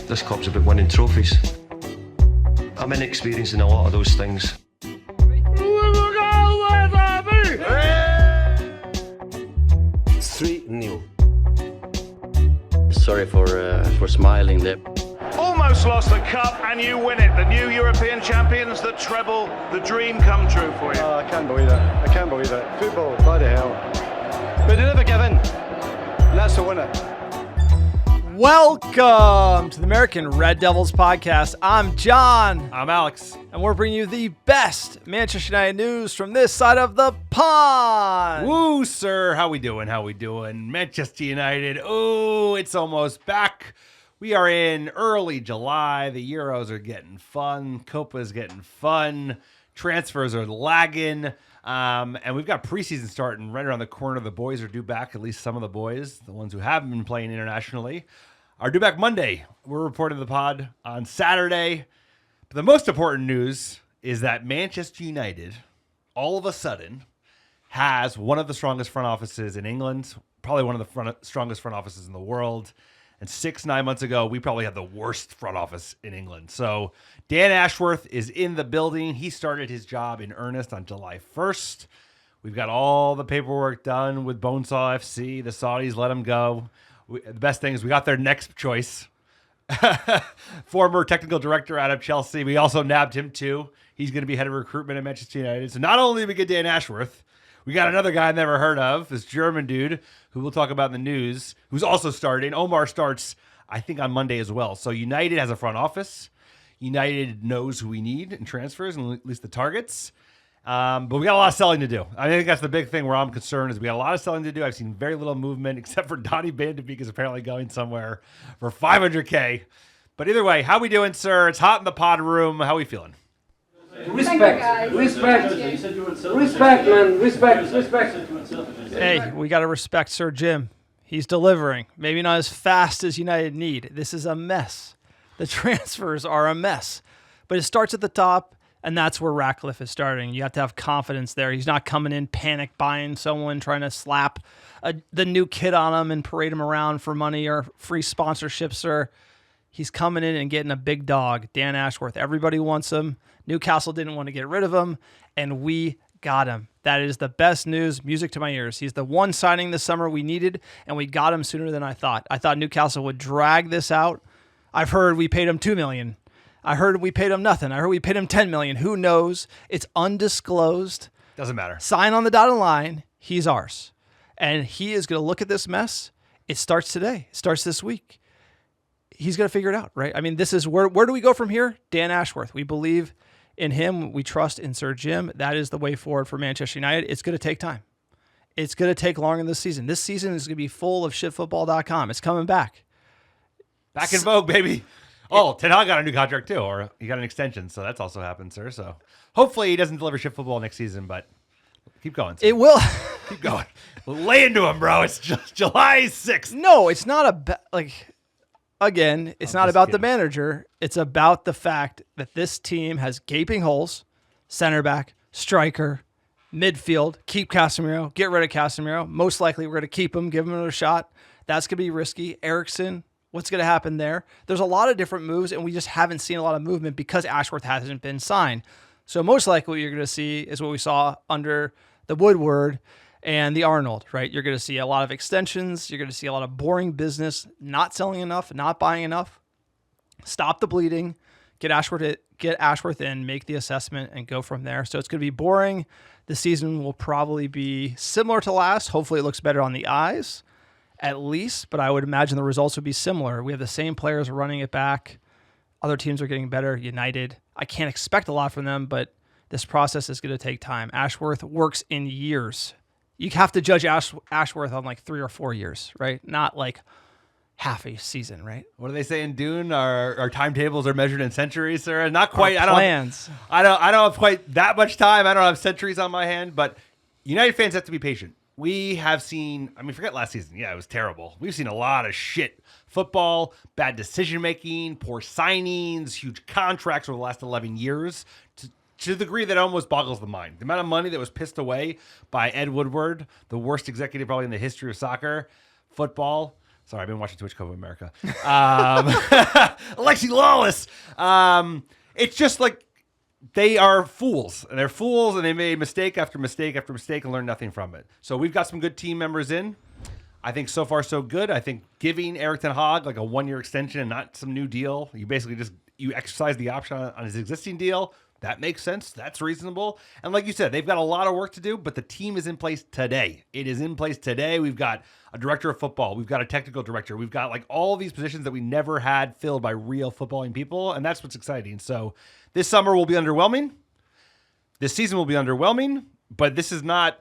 This club's about winning trophies. I'm inexperienced in a lot of those things. 3-0. Sorry for smiling there. Almost lost the cup and you win it. The new European champions, the treble, the dream come true for you. Oh, I can't believe it. I can't believe it. Football, bloody hell. But they never give in. And that's the winner. Welcome to the American Red Devils podcast. I'm John. I'm Alex. And we're bringing you the best Manchester United news from this side of the pond. Woo, sir. How we doing? Manchester United. Oh, it's almost back. We are in early July. The Euros are getting fun. Copa's getting fun. Transfers are lagging. And we've got preseason starting right around the corner. The boys are due back, at least some of the boys, the ones who haven't been playing internationally, are due back Monday. We're reporting the pod on Saturday. But the most important news is that Manchester United, all of a sudden, has one of the strongest front offices in England, probably one of the strongest front offices in the world. And 6-9 months ago, we probably had the worst front office in England. So Dan Ashworth is in the building. He started his job in earnest on July 1st. We've got all the paperwork done with Bonesaw FC. The Saudis let him go. The best thing is we got their next choice. Former technical director out of Chelsea. We also nabbed him too. He's going to be head of recruitment at Manchester United. So not only did we get Dan Ashworth, we got another guy I've never heard of, this German dude who we'll talk about in the news, who's also starting. Omar starts, I think, on Monday as well. So United has a front office. United knows who we need in transfers, and at least the targets. But we got a lot of selling to do. I think that's the big thing where I'm concerned is we got a lot of selling to do. I've seen very little movement, except for Donny Van de Beek is apparently going somewhere for $500K. But either way, how we doing, sir? It's hot in the pod room. How we feeling? Respect, man, respect. Hey, we got to respect Sir Jim. He's delivering. Maybe not as fast as United need. This is a mess. The transfers are a mess. But it starts at the top, and that's where Ratcliffe is starting. You have to have confidence there. He's not coming in panic buying someone, trying to slap the new kid on him and parade him around for money or free sponsorships, sir. He's coming in and getting a big dog, Dan Ashworth. Everybody wants him. Newcastle didn't want to get rid of him, and we got him. That is the best news, music to my ears. He's the one signing this summer we needed, and we got him sooner than I thought. I thought Newcastle would drag this out. I've heard we paid him $2 million. I heard we paid him nothing. I heard we paid him $10 million. Who knows? It's undisclosed. Doesn't matter. Sign on the dotted line. He's ours. And he is going to look at this mess. It starts today. It starts this week. He's going to figure it out, right? I mean, this is where do we go from here? Dan Ashworth. We believe in him. We trust in Sir Jim. That is the way forward for Manchester United. It's going to take time. It's going to take longer this season. This season is going to be full of shitfootball.com. It's coming back. Back in vogue, baby. Oh, Ten Hag got a new contract too, or he got an extension, so that's also happened, sir. So hopefully he doesn't deliver shit football next season, but keep going, sir. It will. Keep going. Lay into him, bro. It's just July 6th. No, it's not again, it's not about the manager. It's about the fact that this team has gaping holes, center back, striker, midfield. Keep Casemiro. Get rid of Casemiro. Most likely we're going to keep him, give him another shot. That's going to be risky. Eriksson, what's going to happen there? There's a lot of different moves, and we just haven't seen a lot of movement because Ashworth hasn't been signed. So most likely what you're going to see is what we saw under the Woodward and the Arnold, right? You're going to see a lot of extensions. You're going to see a lot of boring business, not selling enough, not buying enough. Stop the bleeding. Get Ashworth in, make the assessment, and go from there. So it's going to be boring. The season will probably be similar to last. Hopefully it looks better on the eyes, at least, but I would imagine the results would be similar. We have the same players running it back. Other teams are getting better. United, I can't expect a lot from them, but this process is going to take time. Ashworth works in years. You have to judge Ashworth on like 3 or 4 years, right? Not like half a season, right? What do they say in Dune? Our timetables are measured in centuries, sir. Not quite. I don't have quite that much time. I don't have centuries on my hand, but United fans have to be patient. We have seen, forget last season. Yeah, it was terrible. We've seen a lot of shit. Football, bad decision-making, poor signings, huge contracts over the last 11 years. To the degree that it almost boggles the mind. The amount of money that was pissed away by Ed Woodward, the worst executive probably in the history of soccer, football. Sorry, I've been watching Twitch Cover America. Alexi Lawless. It's just like they are fools. And they're fools, and they made mistake after mistake after mistake and learned nothing from it. So we've got some good team members in. I think so far so good. I think giving Erik Ten Hag like a 1-year extension and not some new deal, you basically just exercise the option on his existing deal. That makes sense. That's reasonable. And like you said, they've got a lot of work to do, but the team is in place today. It is in place today. We've got a director of football. We've got a technical director. We've got like all these positions that we never had filled by real footballing people, and that's what's exciting. So this summer will be underwhelming. This season will be underwhelming, but this is not,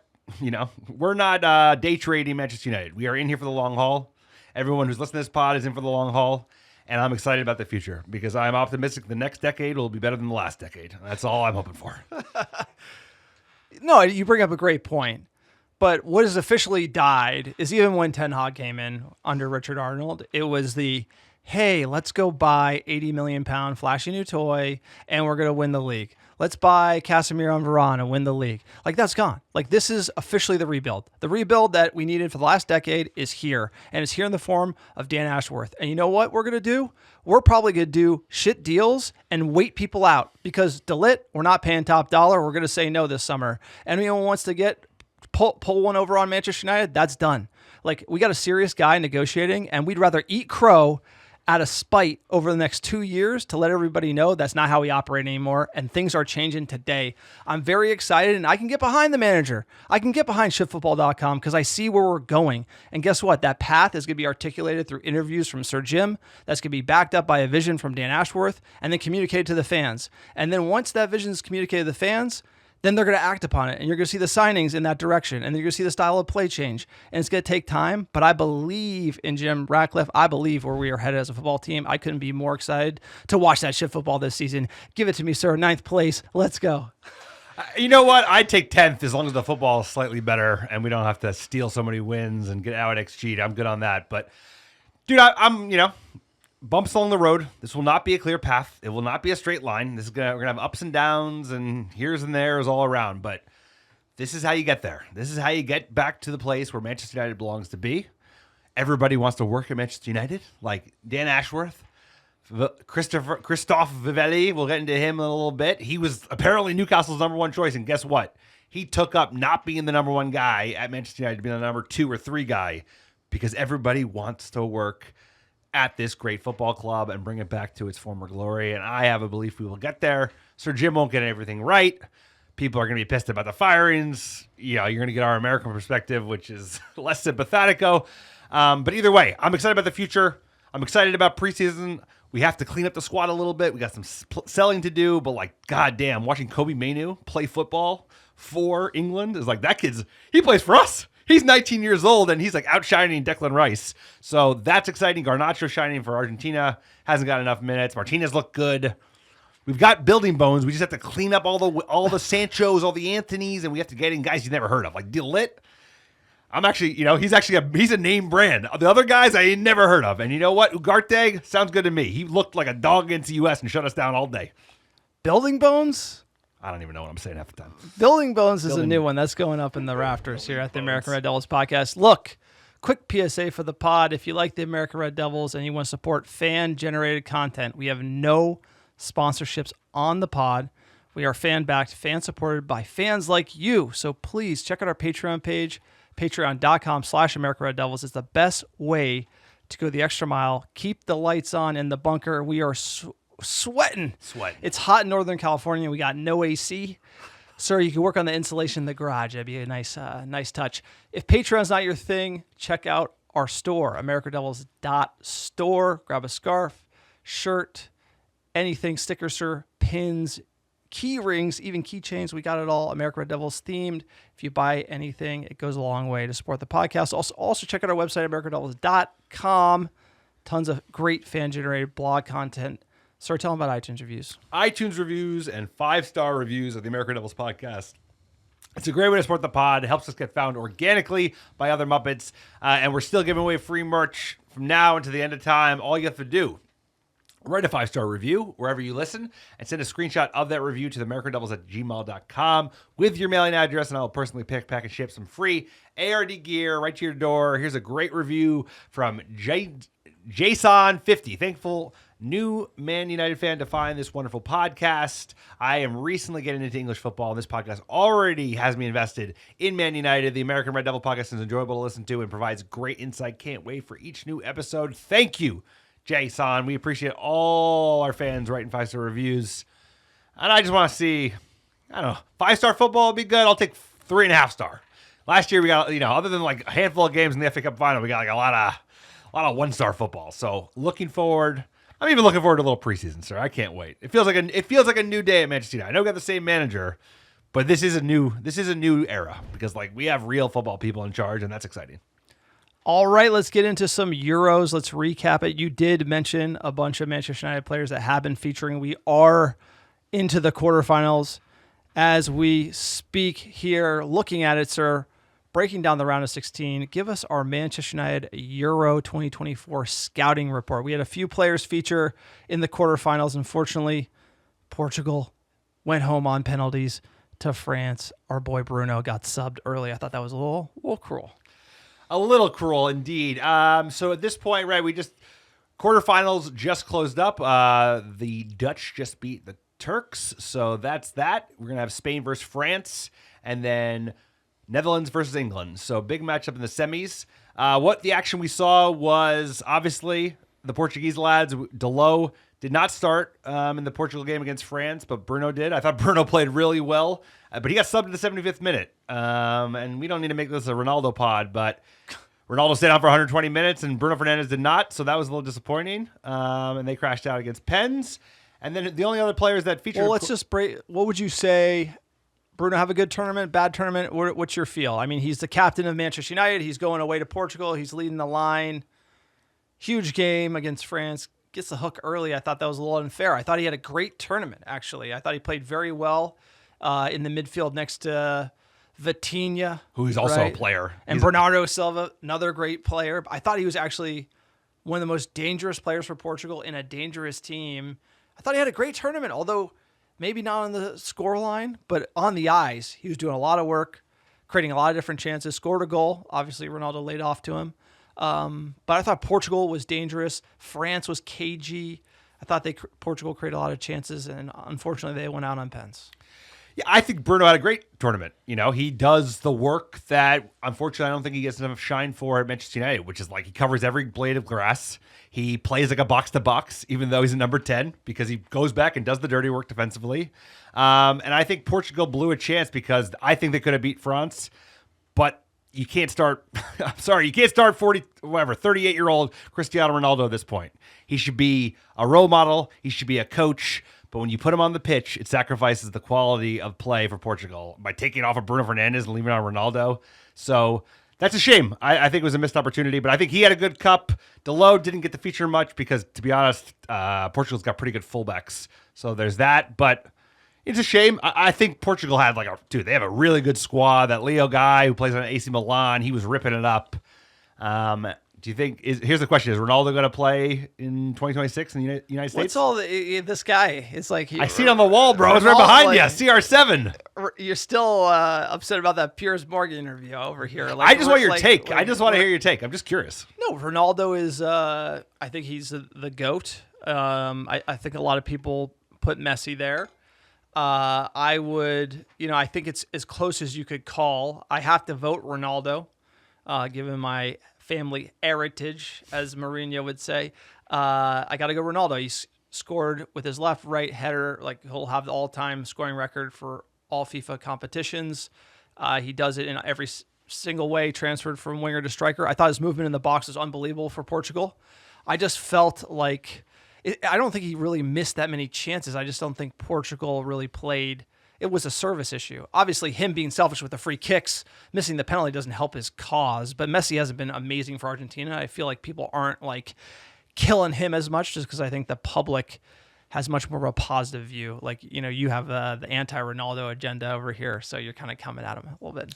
we're not day trading Manchester United. We are in here for the long haul. Everyone who's listening to this pod is in for the long haul. And I'm excited about the future because I'm optimistic the next decade will be better than the last decade. That's all I'm hoping for. No, you bring up a great point. But what has officially died is even when Ten Hag came in under Richard Arnold, it was the, hey, let's go buy £80 million flashy new toy and we're going to win the league. Let's buy Casemiro and Varane and win the league. Like, that's gone. Like, this is officially the rebuild. The rebuild that we needed for the last decade is here. And it's here in the form of Dan Ashworth. And you know what we're going to do? We're probably going to do shit deals and wait people out. Because De Ligt, we're not paying top dollar. We're going to say no this summer. Anyone wants to pull one over on Manchester United, that's done. Like, we got a serious guy negotiating, and we'd rather eat crow out of spite over the next 2 years to let everybody know that's not how we operate anymore, and things are changing today. I'm very excited, and I can get behind the manager. I can get behind shitfootball.com because I see where we're going. And guess what? That path is going to be articulated through interviews from Sir Jim. That's going to be backed up by a vision from Dan Ashworth, and then communicated to the fans. And then once that vision is communicated to the fans, then they're going to act upon it, and you're going to see the signings in that direction, and then you're going to see the style of play change, and it's going to take time, but I believe in Jim Ratcliffe. I believe where we are headed as a football team. I couldn't be more excited to watch that shit football this season. Give it to me, sir. 9th place. Let's go. You know what? I'd take 10th as long as the football is slightly better, and we don't have to steal so many wins and get out XG. I'm good on that, but dude, I'm bumps along the road. This will not be a clear path. It will not be a straight line. We're gonna have ups and downs and here's and there's all around. But this is how you get there. This is how you get back to the place where Manchester United belongs to be. Everybody wants to work at Manchester United, like Dan Ashworth, Christophe Vivelli. We'll get into him in a little bit. He was apparently Newcastle's number 1 choice, and guess what? He took up not being the number 1 guy at Manchester United to be the number 2 or 3 guy because everybody wants to work at this great football club and bring it back to its former glory. And I have a belief we will get there. Sir Jim won't get everything right. People are going to be pissed about the firings. You're going to get our American perspective, which is less sympathetico. But either way, I'm excited about the future. I'm excited about preseason. We have to clean up the squad a little bit. We got some selling to do, but like, goddamn, watching Kobe Mainoo play football for England is like, he plays for us. He's 19 years old, and he's like outshining Declan Rice. So that's exciting. Garnacho shining for Argentina. Hasn't got enough minutes. Martinez looked good. We've got building bones. We just have to clean up all the Sanchos, all the Anthonys, and we have to get in guys you never heard of. Like De Ligt. I'm actually, he's a name brand. The other guys I ain't never heard of. And you know what? Ugarte sounds good to me. He looked like a dog against the U.S. and shut us down all day. Building bones? I don't even know what I'm saying half the time. Building Bones is a new one that's going up in the rafters here at the American Red Devils podcast. Look, quick PSA for the pod. If you like the American Red Devils and you want to support fan-generated content, we have no sponsorships on the pod. We are fan-backed, fan-supported by fans like you. So please check out our Patreon page, patreon.com/American Red Devils. It's the best way to go the extra mile. Keep the lights on in the bunker. We are sweating. It's hot in Northern California. We got no AC. Sir, you can work on the insulation in the garage. That'd be a nice touch. If Patreon's not your thing, check out our store, americadevils.store. Grab a scarf, shirt, anything, stickers, sir, pins, key rings, even keychains. We got it all. American Red Devils themed. If you buy anything, it goes a long way to support the podcast. Also check out our website, americadevils.com. Tons of great fan-generated blog content. Sir, tell them about iTunes reviews. iTunes reviews and 5-star reviews of the American Devils podcast. It's a great way to support the pod. It helps us get found organically by other Muppets. And we're still giving away free merch from now until the end of time. All you have to do Write a 5-star review wherever you listen and send a screenshot of that review to theamericandevils@gmail.com with your mailing address, and I will personally pick, pack, and ship some free ARD gear right to your door. Here's a great review from Jason50. Thankful new Man United fan to find this wonderful podcast. I am recently getting into English football, and this podcast already has me invested in Man United. The American Red Devil podcast is enjoyable to listen to and provides great insight. Can't wait for each new episode. Thank you, Jason. We appreciate all our fans writing 5-star reviews. And I just want to see, I don't know, 5-star football would be good. I'll take 3.5 star. Last year we got, other than like a handful of games in the FA Cup final, we got like a lot of 1-star football. So looking forward. I'm even looking forward to a little preseason, sir. I can't wait. It feels like a new day at Manchester United. I know we got the same manager, but this is a new era because like we have real football people in charge, and that's exciting. All right, let's get into some Euros. Let's recap it. You did mention a bunch of Manchester United players that have been featuring. We are into the quarterfinals as we speak here. Looking at it, sir, breaking down the round of 16, give us our Manchester United Euro 2024 scouting report. We had a few players feature in the quarterfinals. Unfortunately, Portugal went home on penalties to France. Our boy Bruno got subbed early. I thought that was a little cruel. A little cruel indeed. So at this point, right, quarterfinals just closed up. The Dutch just beat the Turks, so that's that. We're gonna have Spain versus France, and then Netherlands versus England. So big matchup in the semis. What the action we saw was obviously the Portuguese lads. Dalot did not start in the Portugal game against France, but Bruno did. I thought Bruno played really well, but he got subbed in the 75th minute. And we don't need to make this a Ronaldo pod, but Ronaldo stayed on for 120 minutes and Bruno Fernandes did not. So that was a little disappointing. And they crashed out against Pens. And then the only other players that featured. Well, let's just break. What would you say? Bruno have a good tournament, bad tournament? What's your feel? I mean, he's the captain of Manchester United. He's going away to Portugal. He's leading the line. Huge game against France. Gets the hook early. I thought that was a little unfair. I thought he had a great tournament, actually. I thought he played very well in the midfield next to Vitinha. Who is also a player. And Bernardo Silva, another great player. I thought he was actually one of the most dangerous players for Portugal in a dangerous team. I thought he had a great tournament, although maybe not on the score line, but on the eyes. He was doing a lot of work, creating a lot of different chances, scored a goal. Obviously, Ronaldo laid off to him. But I thought Portugal was dangerous. France was cagey. I thought Portugal created a lot of chances, and unfortunately, they went out on pens. Yeah, I think Bruno had a great tournament. He does the work that, unfortunately, I don't think he gets enough shine for at Manchester United, which is like he covers every blade of grass. He plays like a box-to-box, even though he's a number 10, because he goes back and does the dirty work defensively. And I think Portugal blew a chance because I think they could have beat France, but you can't start, I'm sorry, you can't start 38-year-old Cristiano Ronaldo at this point. He should be a role model. He should be a coach. But when you put him on the pitch, it sacrifices the quality of play for Portugal by taking off of Bruno Fernandes and leaving on Ronaldo. So that's a shame. I think it was a missed opportunity, but I think he had a good cup. Dalot didn't get to feature much because, to be honest, Portugal's got pretty good fullbacks. So there's that, but it's a shame. I think Portugal had they have a really good squad. That Leo guy who plays on AC Milan, he was ripping it up. Do you think here's the question: is Ronaldo going to play in 2026 in the United States? What's all this guy? It's like I see it on the wall, bro. It's right behind you. CR7. You're still upset about that Piers Morgan interview over here. I just want your take. I just want to hear your take. I'm just curious. No, Ronaldo is. I think he's the GOAT. I think a lot of people put Messi there. I would. I think it's as close as you could call. I have to vote Ronaldo, given my family heritage, as Mourinho would say. I got to go Ronaldo. He's scored with his left-right header. He'll have the all-time scoring record for all FIFA competitions. He does it in every single way, transferred from winger to striker. I thought his movement in the box was unbelievable for Portugal. I just felt like I don't think he really missed that many chances. I just don't think Portugal really played. It was a service issue. Obviously, him being selfish with the free kicks, missing the penalty doesn't help his cause. But Messi hasn't been amazing for Argentina. I feel like people aren't killing him as much just because I think the public has much more of a positive view. You have the anti-Ronaldo agenda over here, so you're kind of coming at him a little bit.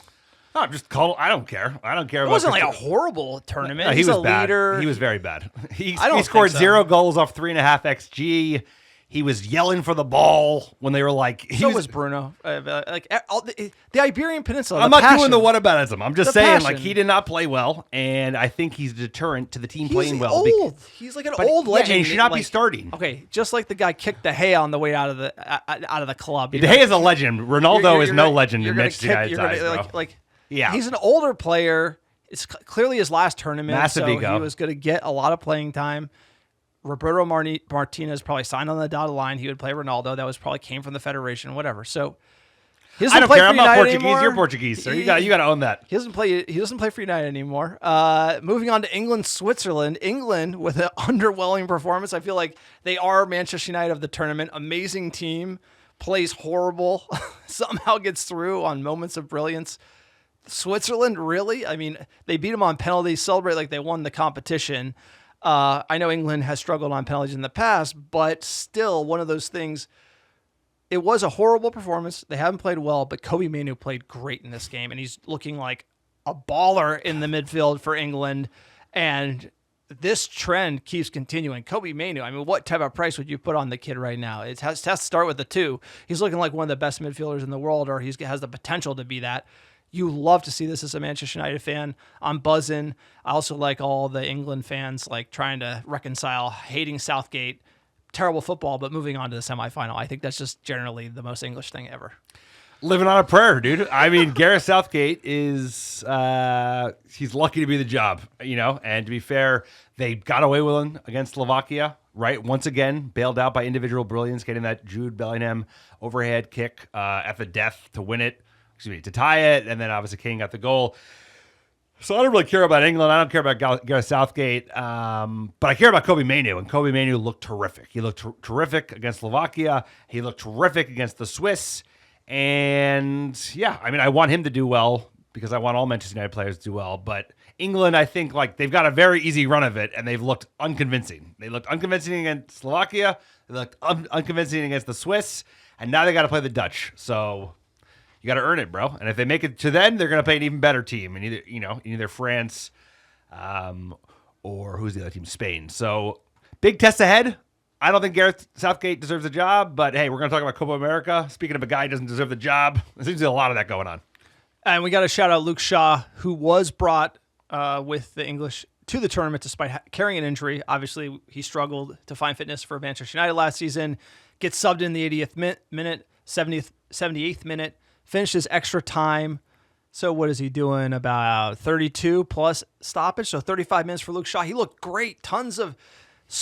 No, just call. I don't care. I don't care. It wasn't like a horrible tournament. No, he He's was a bad. leader. He was very bad. He I don't scored think so. 0 goals off 3.5 XG. He was yelling for the ball when they were like. So was Bruno. The Iberian Peninsula. I'm not doing the whataboutism. I'm just The saying, passion. like, he did not play well, and I think he's a deterrent to the team playing well. Old. He's like an old legend. And he should not be like- starting. Okay, just like the guy kicked De Gea on the way out of the club. De Gea is a legend. Ronaldo is no legend in Manchester United's eyes, bro. Yeah. He's an older player. It's clearly his last tournament, Massive so ego. he was going to get a lot of playing time. Roberto Martinez probably signed on the dotted line. He would play Ronaldo. That was probably came from the federation, whatever. So he doesn't I don't play care. for I'm not United Portuguese. anymore. You're Portuguese, sir. You got to own that. He doesn't play for United anymore. Moving on to England, Switzerland. England with an underwhelming performance. I feel like they are Manchester United of the tournament. Amazing team, plays horrible, somehow gets through on moments of brilliance. Switzerland, really? I mean, they beat them on penalties, celebrate like they won the competition. I know England has struggled on penalties in the past, but still one of those things. It was a horrible performance. They haven't played well, but Kobe Mainoo played great in this game, and he's looking like a baller in the midfield for England. And this trend keeps continuing. Kobe Mainoo, I mean, what type of price would you put on the kid right now? It has to start with the 2. He's looking like one of the best midfielders in the world, or he has the potential to be that. You love to see this as a Manchester United fan. I'm buzzing. I also like all the England fans like trying to reconcile hating Southgate, terrible football, but moving on to the semifinal. I think that's just generally the most English thing ever. Living on a prayer, dude. I mean, Gareth Southgate is he's lucky to be the job, and to be fair, they got away with him against Slovakia, right? Once again, bailed out by individual brilliance, getting that Jude Bellingham overhead kick at the death to win it. To tie it, and then obviously Kane got the goal. So I don't really care about England. I don't care about Gareth Southgate, but I care about Kobe Mainoo, and Kobe Mainoo looked terrific. He looked terrific against Slovakia. He looked terrific against the Swiss, and yeah, I mean, I want him to do well because I want all Manchester United players to do well. But England, I think, like they've got a very easy run of it, and they've looked unconvincing. They looked unconvincing against Slovakia. They looked unconvincing against the Swiss, and now they got to play the Dutch. So. You got to earn it, bro. And if they make it to then, they're going to play an even better team, and either France, or who's the other team? Spain. So big test ahead. I don't think Gareth Southgate deserves a job, but hey, we're going to talk about Copa America. Speaking of a guy who doesn't deserve the job, there seems to be a lot of that going on. And we got to shout out Luke Shaw, who was brought with the English to the tournament despite carrying an injury. Obviously, he struggled to find fitness for Manchester United last season. Gets subbed in the 80th minute, 78th minute. Finished his extra time. So what is he doing? About 32 plus stoppage. So 35 minutes for Luke Shaw. He looked great. Tons of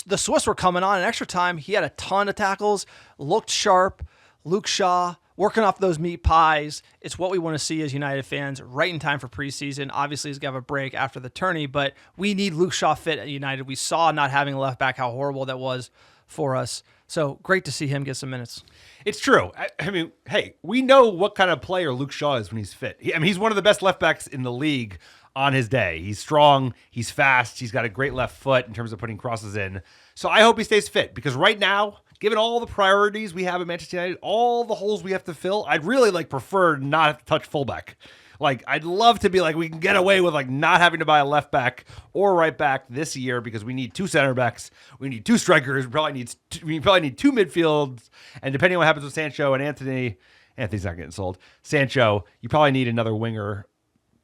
the Swiss were coming on in extra time. He had a ton of tackles. Looked sharp. Luke Shaw working off those meat pies. It's what we want to see as United fans right in time for preseason. Obviously, he's going to have a break after the tourney, but we need Luke Shaw fit at United. We saw not having a left back how horrible that was for us. So great to see him get some minutes. It's true. I mean, hey, we know what kind of player Luke Shaw is when he's fit. He's one of the best left backs in the league on his day. He's strong. He's fast. He's got a great left foot in terms of putting crosses in. So I hope he stays fit because right now, given all the priorities we have at Manchester United, all the holes we have to fill, I'd really prefer not have to touch fullback. I'd love to be we can get away with not having to buy a left back or right back this year because we need 2 center backs, we need 2 strikers, we probably need 2 midfields, and depending on what happens with Sancho and Anthony's not getting sold. Sancho, you probably need another winger.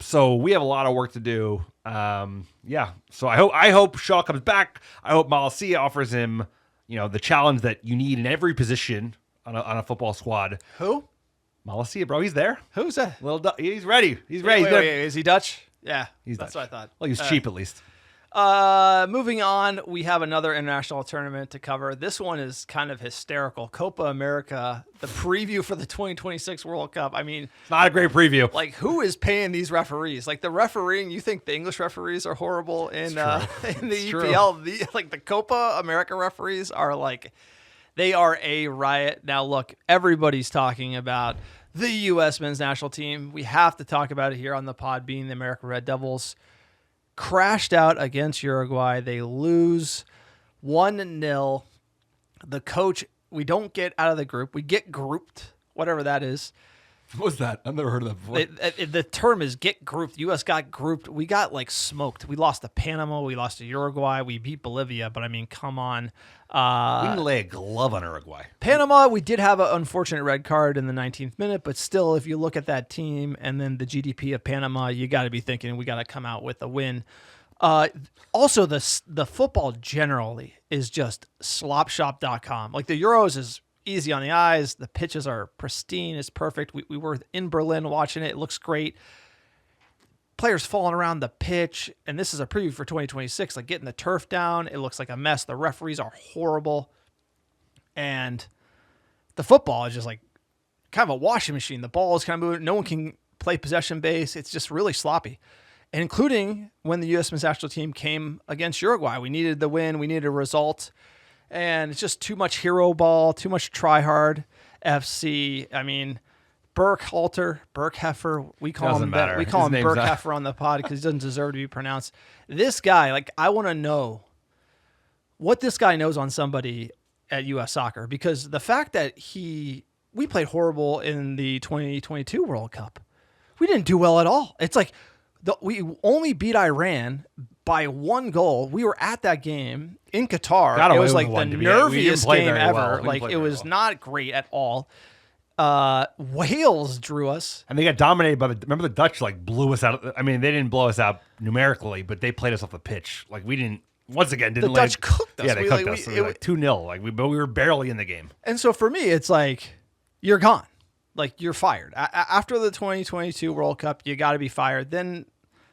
So we have a lot of work to do. So I hope Shaw comes back. I hope Malacia offers him, the challenge that you need in every position on a football squad. Who? Malacia, bro, he's there. Who's that? He's ready. He's ready. Wait, is he Dutch? Yeah, He's that's Dutch. what I thought. Well, he was cheap at least. Moving on, we have another international tournament to cover. This one is kind of hysterical. Copa America, the preview for the 2026 World Cup. I mean, It's not a great preview. who is paying these referees? The refereeing, you think the English referees are horrible in the EPL? The Copa America referees are they are a riot. Now, look, everybody's talking about the U.S. men's national team. We have to talk about it here on the pod, being the American Red Devils. Crashed out against Uruguay. They lose 1-0. The coach, we don't get out of the group. We get grouped, whatever that is. What was that? I've never heard of that before. The term is get grouped. U.S. got grouped. We got like smoked. We lost to Panama. We lost to Uruguay. We beat Bolivia. But I mean, come on. We didn't lay a glove on Uruguay. Panama, we did have an unfortunate red card in the 19th minute. But still, if you look at that team and then the GDP of Panama, you got to be thinking we got to come out with a win. Also, the football generally is just slopshop.com. Like the Euros is easy on the eyes. The pitches are pristine. It's perfect. We were in Berlin watching it. It looks great. Players falling around the pitch. And this is a preview for 2026, like getting the turf down. It looks like a mess. The referees are horrible. And the football is just like kind of a washing machine. The ball is kind of moving. No one can play possession base. It's just really sloppy. And including when the U.S. men's national team came against Uruguay. We needed the win. We needed a result. And it's just too much hero ball, too much try hard FC. I mean, Heifer, we call him matter. We call His him name's Heifer on the pod because he doesn't deserve to be pronounced. This guy, like, I want to know what this guy knows on somebody at U.S. Soccer, because the fact that we played horrible in the 2022 World Cup. We didn't do well at all. It's like we only beat Iran by 1 goal. We were at that game in Qatar. It was like the nerviest game ever. Like it was not great at all. Wales drew us, and they got dominated by remember the Dutch like blew us out. I mean, they didn't blow us out numerically, but they played us off the pitch. Like we didn't. Once again, didn't. The Dutch cooked us. Yeah, they cooked us. Like 2-0. But we were barely in the game. And so for me, it's like you're gone. Like you're fired after the 2022 World Cup. You got to be fired. Then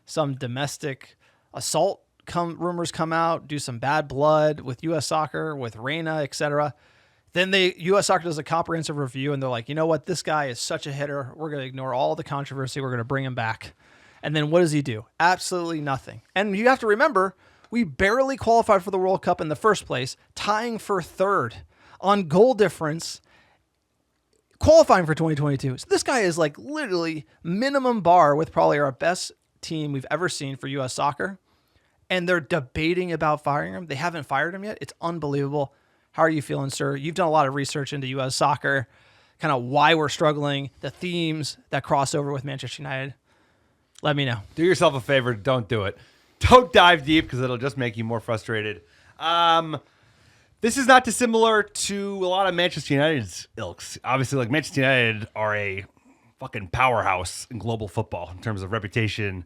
some domestic assault rumors come out, do some bad blood with U.S. Soccer, with Reina, etc. Then U.S. Soccer does a comprehensive review, and they're like, you know what? This guy is such a hitter. We're going to ignore all the controversy. We're going to bring him back. And then what does he do? Absolutely nothing. And you have to remember, we barely qualified for the World Cup in the first place, tying for third on goal difference, qualifying for 2022. So this guy is like literally minimum bar with probably our best team we've ever seen for U.S. Soccer, and they're debating about firing him. They haven't fired him yet. It's unbelievable. How are you feeling, sir? You've done a lot of research into U.S. Soccer, kind of why we're struggling, the themes that cross over with Manchester United. Let me know. Do yourself a favor. Don't do it. Don't dive deep because it'll just make you more frustrated. This is not dissimilar to a lot of Manchester United's ilks. Obviously, like Manchester United are a fucking powerhouse in global football in terms of reputation,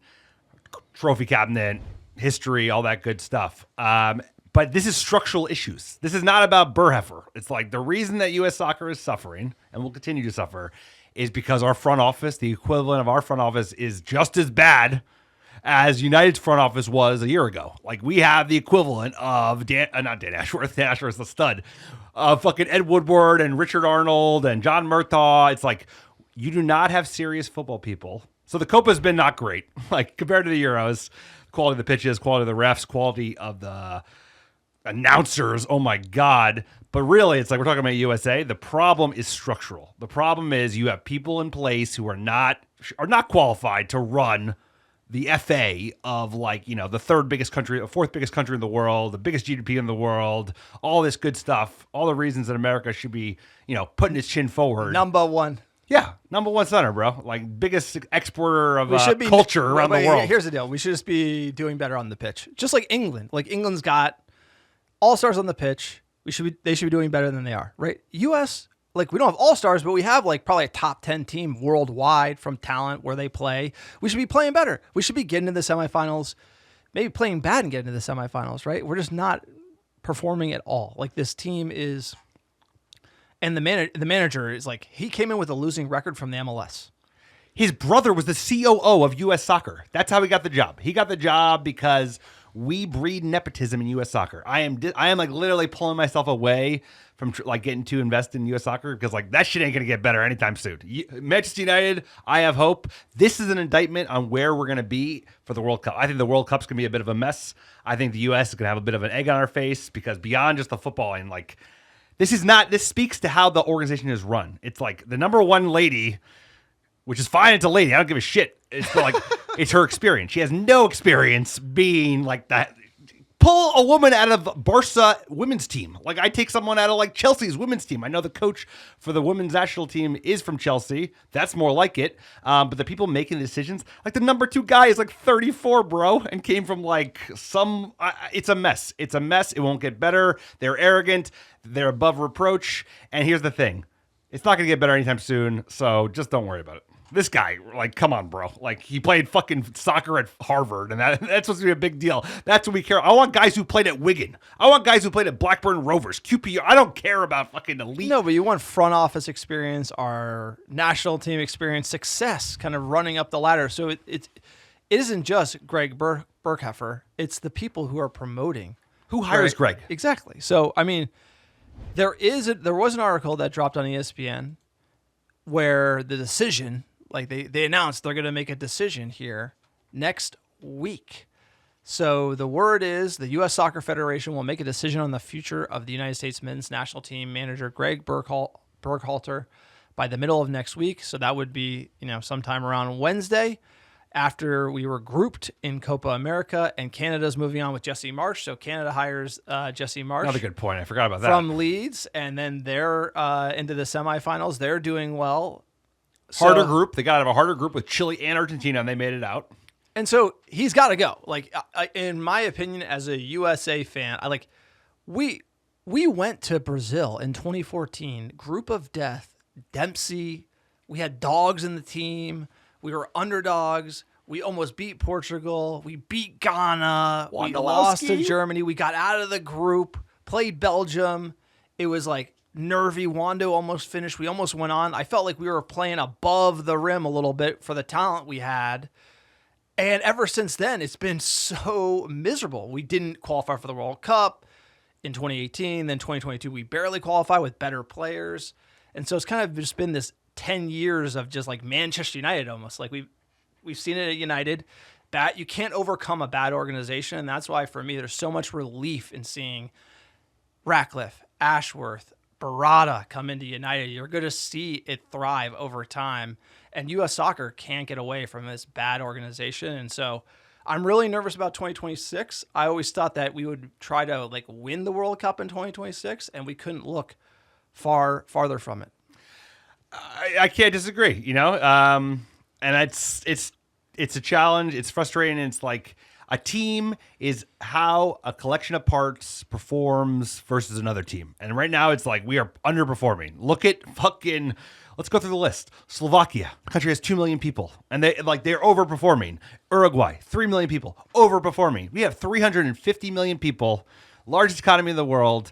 trophy cabinet, history, all that good stuff. But this is structural issues. This is not about Heifer. It's like the reason that U.S. Soccer is suffering and will continue to suffer is because our front office, the equivalent of our front office, is just as bad as United's front office was a year ago. Like we have the equivalent of not Dan Ashworth. Dan Ashworth's the stud. Fucking Ed Woodward and Richard Arnold and John Murtaugh. It's like you do not have serious football people. So the Copa's been not great. Like compared to the Euros, quality of the pitches, quality of the refs, quality of the announcers. Oh my God. But really, it's like we're talking about USA. The problem is structural. The problem is you have people in place who are not qualified to run the FA of the third biggest country, fourth biggest country in the world, the biggest GDP in the world, all this good stuff, all the reasons that America should be, putting its chin forward. Number one. Yeah, number one center, bro. Like biggest exporter of culture around the world. Here's the deal. We should just be doing better on the pitch. Just like England. Like England's got all-stars on the pitch. They should be doing better than they are, right? U.S., like we don't have all-stars, but we have like probably a top 10 team worldwide from talent where they play. We should be playing better. We should be getting to the semifinals, maybe playing bad and getting to the semifinals, right? We're just not performing at all. Like this team is, and the manager is like, he came in with a losing record from the MLS. His brother was the COO of U.S. Soccer. That's how he got the job. He got the job because we breed nepotism in U.S. Soccer. I am like literally pulling myself away from like getting to invest in U.S. Soccer because like that shit ain't gonna get better anytime soon. Manchester United, I have hope. This is an indictment on where we're gonna be for the World Cup. I think the World Cup's gonna be a bit of a mess. I think the U.S. is gonna have a bit of an egg on our face because beyond just the football and like this speaks to how the organization is run. It's like the number one lady, which is fine. It's a lady. I don't give a shit. It's like it's her experience. She has no experience being like that Pull a woman out of Barca women's team. Like, I take someone out of like Chelsea's women's team. I know the coach for the women's national team is from Chelsea. That's more like it. But the people making the decisions, like the number 2 guy is like 34, bro, and came from like some. It's a mess. It's a mess. It won't get better. They're arrogant. They're above reproach. And here's the thing: it's not going to get better anytime soon. So just don't worry about it. This guy, like, come on, bro. Like, he played fucking soccer at Harvard, and that's supposed to be a big deal. That's what we care. I want guys who played at Wigan. I want guys who played at Blackburn Rovers, QPR. I don't care about fucking elite. No, but you want front office experience, our national team experience, success, kind of running up the ladder. So it isn't just Greg Berghofer. It's the people who are promoting. Who hires Greg? Exactly. So, I mean, there was an article that dropped on ESPN where the decision... Like they announced they're going to make a decision here next week. So the word is the U.S. Soccer Federation will make a decision on the future of the United States men's national team manager Greg Berhalter by the middle of next week. So that would be, sometime around Wednesday after we were grouped in Copa America, and Canada's moving on with Jesse Marsch. So Canada hires Jesse Marsch. Another good point. I forgot about that. From Leeds, and then they're into the semifinals. They're doing well. Harder group. They got to have a harder group with Chile and Argentina, and they made it out. And so he's got to go. Like, in my opinion, as a USA fan, we went to Brazil in 2014, group of death, Dempsey. We had dogs in the team. We were underdogs. We almost beat Portugal. We beat Ghana. We lost to Germany. We got out of the group, played Belgium. It was like nervy. Wando almost finished. We almost went on. I felt like we were playing above the rim a little bit for the talent we had. And ever since then, it's been so miserable. We didn't qualify for the World Cup in 2018. Then 2022, we barely qualified with better players. And so it's kind of just been this 10 years of just like Manchester United almost. Like we've seen it at United. You can't overcome a bad organization. And that's why, for me, there's so much relief in seeing Ratcliffe, Ashworth, Barada come into United. You're going to see it thrive over time. And U.S. Soccer can't get away from this bad organization. And so I'm really nervous about 2026. I always thought that we would try to win the World Cup in 2026, and we couldn't look farther from it. I can't disagree, and it's a challenge. It's frustrating. It's like a team is how a collection of parts performs versus another team. And right now it's like we are underperforming. Look at let's go through the list. Slovakia, country has 2 million people, and they're overperforming. Uruguay, 3 million people, overperforming. We have 350 million people, largest economy in the world.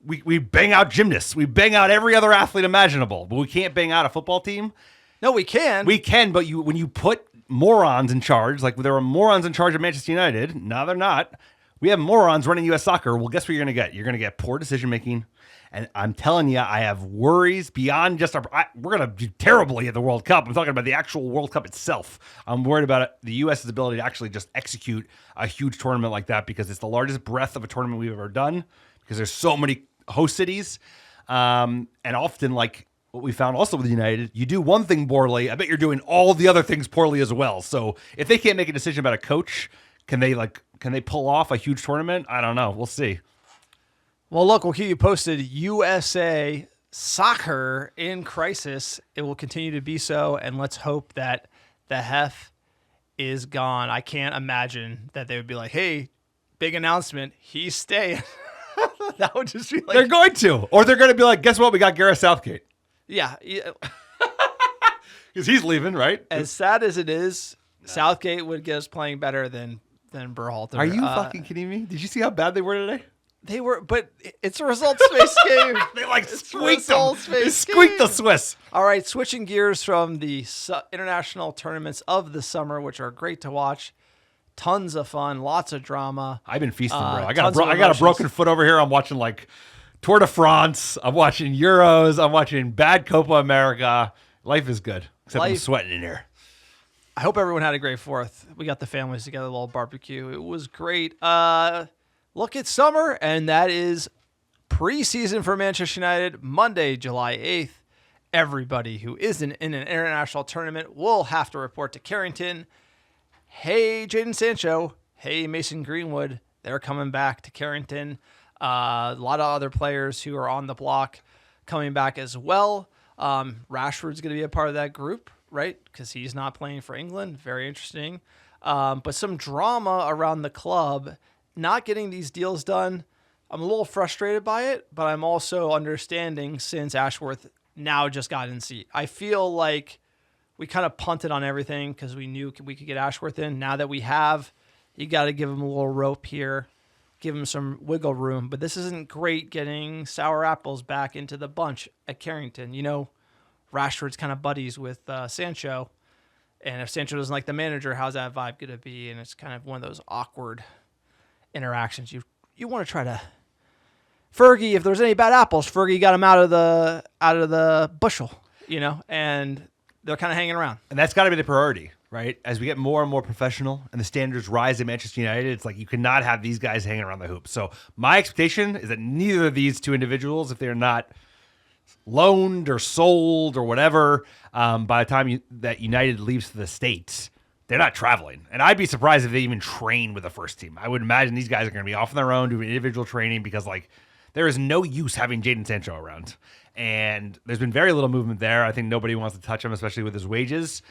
We bang out gymnasts. We bang out every other athlete imaginable, but we can't bang out a football team. No, we can. We can, but when you put morons in charge, like there were morons in charge of Manchester United, now they're not. We have morons running U.S. Soccer. Well, guess what you're going to get? You're going to get poor decision-making. And I'm telling you, I have worries beyond just we're going to do terribly at the World Cup. I'm talking about the actual World Cup itself. I'm worried about the U.S.'s ability to actually just execute a huge tournament like that, because it's the largest breadth of a tournament we've ever done, because there's so many host cities. And often, like what we found also with United, you do one thing poorly, I bet you're doing all the other things poorly as well. So if they can't make a decision about a coach, can they pull off a huge tournament? I don't know. We'll see. Well, look, we'll keep you posted. USA Soccer in crisis. It will continue to be so, and let's hope that the Hef is gone. I can't imagine that they would be like, hey, big announcement, he's staying. That would just be like... They're going to. Or they're going to be like, guess what? We got Gareth Southgate. Yeah. Because he's leaving, right? As sad as it is, Southgate would get us playing better than Berhalter. Are you fucking kidding me? Did you see how bad they were today? They were, but it's a results-based game. They squeaked them. They squeaked the Swiss. All right, switching gears from the international tournaments of the summer, which are great to watch. Tons of fun, lots of drama. I've been feasting, bro. I got a broken foot over here. I'm watching Tour de France. I'm watching Euros. I'm watching bad Copa America. Life is good, except I'm sweating in here. I hope everyone had a great 4th. We got the families together, a little barbecue. It was great. Look at summer, and that is preseason for Manchester United, Monday, July 8th. Everybody who isn't in an international tournament will have to report to Carrington. Hey, Jadon Sancho. Hey, Mason Greenwood. They're coming back to Carrington. A lot of other players who are on the block coming back as well. Rashford's going to be a part of that group, right? Because he's not playing for England. Very interesting. But some drama around the club, not getting these deals done. I'm a little frustrated by it, but I'm also understanding since Ashworth now just got in seat. I feel like we kind of punted on everything because we knew we could get Ashworth in. Now that we have, you got to give him a little rope here, give him some wiggle room. But this isn't great getting sour apples back into the bunch at Carrington. You know, Rashford's kind of buddies with Sancho. And if Sancho doesn't like the manager, how's that vibe going to be? And it's kind of one of those awkward interactions. You want to try to Fergie, if there's any bad apples, Fergie got him out of the bushel, you know, and they're kind of hanging around. And that's got to be the priority, right? As we get more and more professional and the standards rise at Manchester United, it's like you cannot have these guys hanging around the hoop. So my expectation is that neither of these two individuals, if they're not loaned or sold or whatever, by the time that United leaves the States, they're not traveling. And I'd be surprised if they even train with the first team. I would imagine these guys are going to be off on their own doing individual training because, like, there is no use having Jadon Sancho around. And there's been very little movement there. I think nobody wants to touch him, especially with his wages.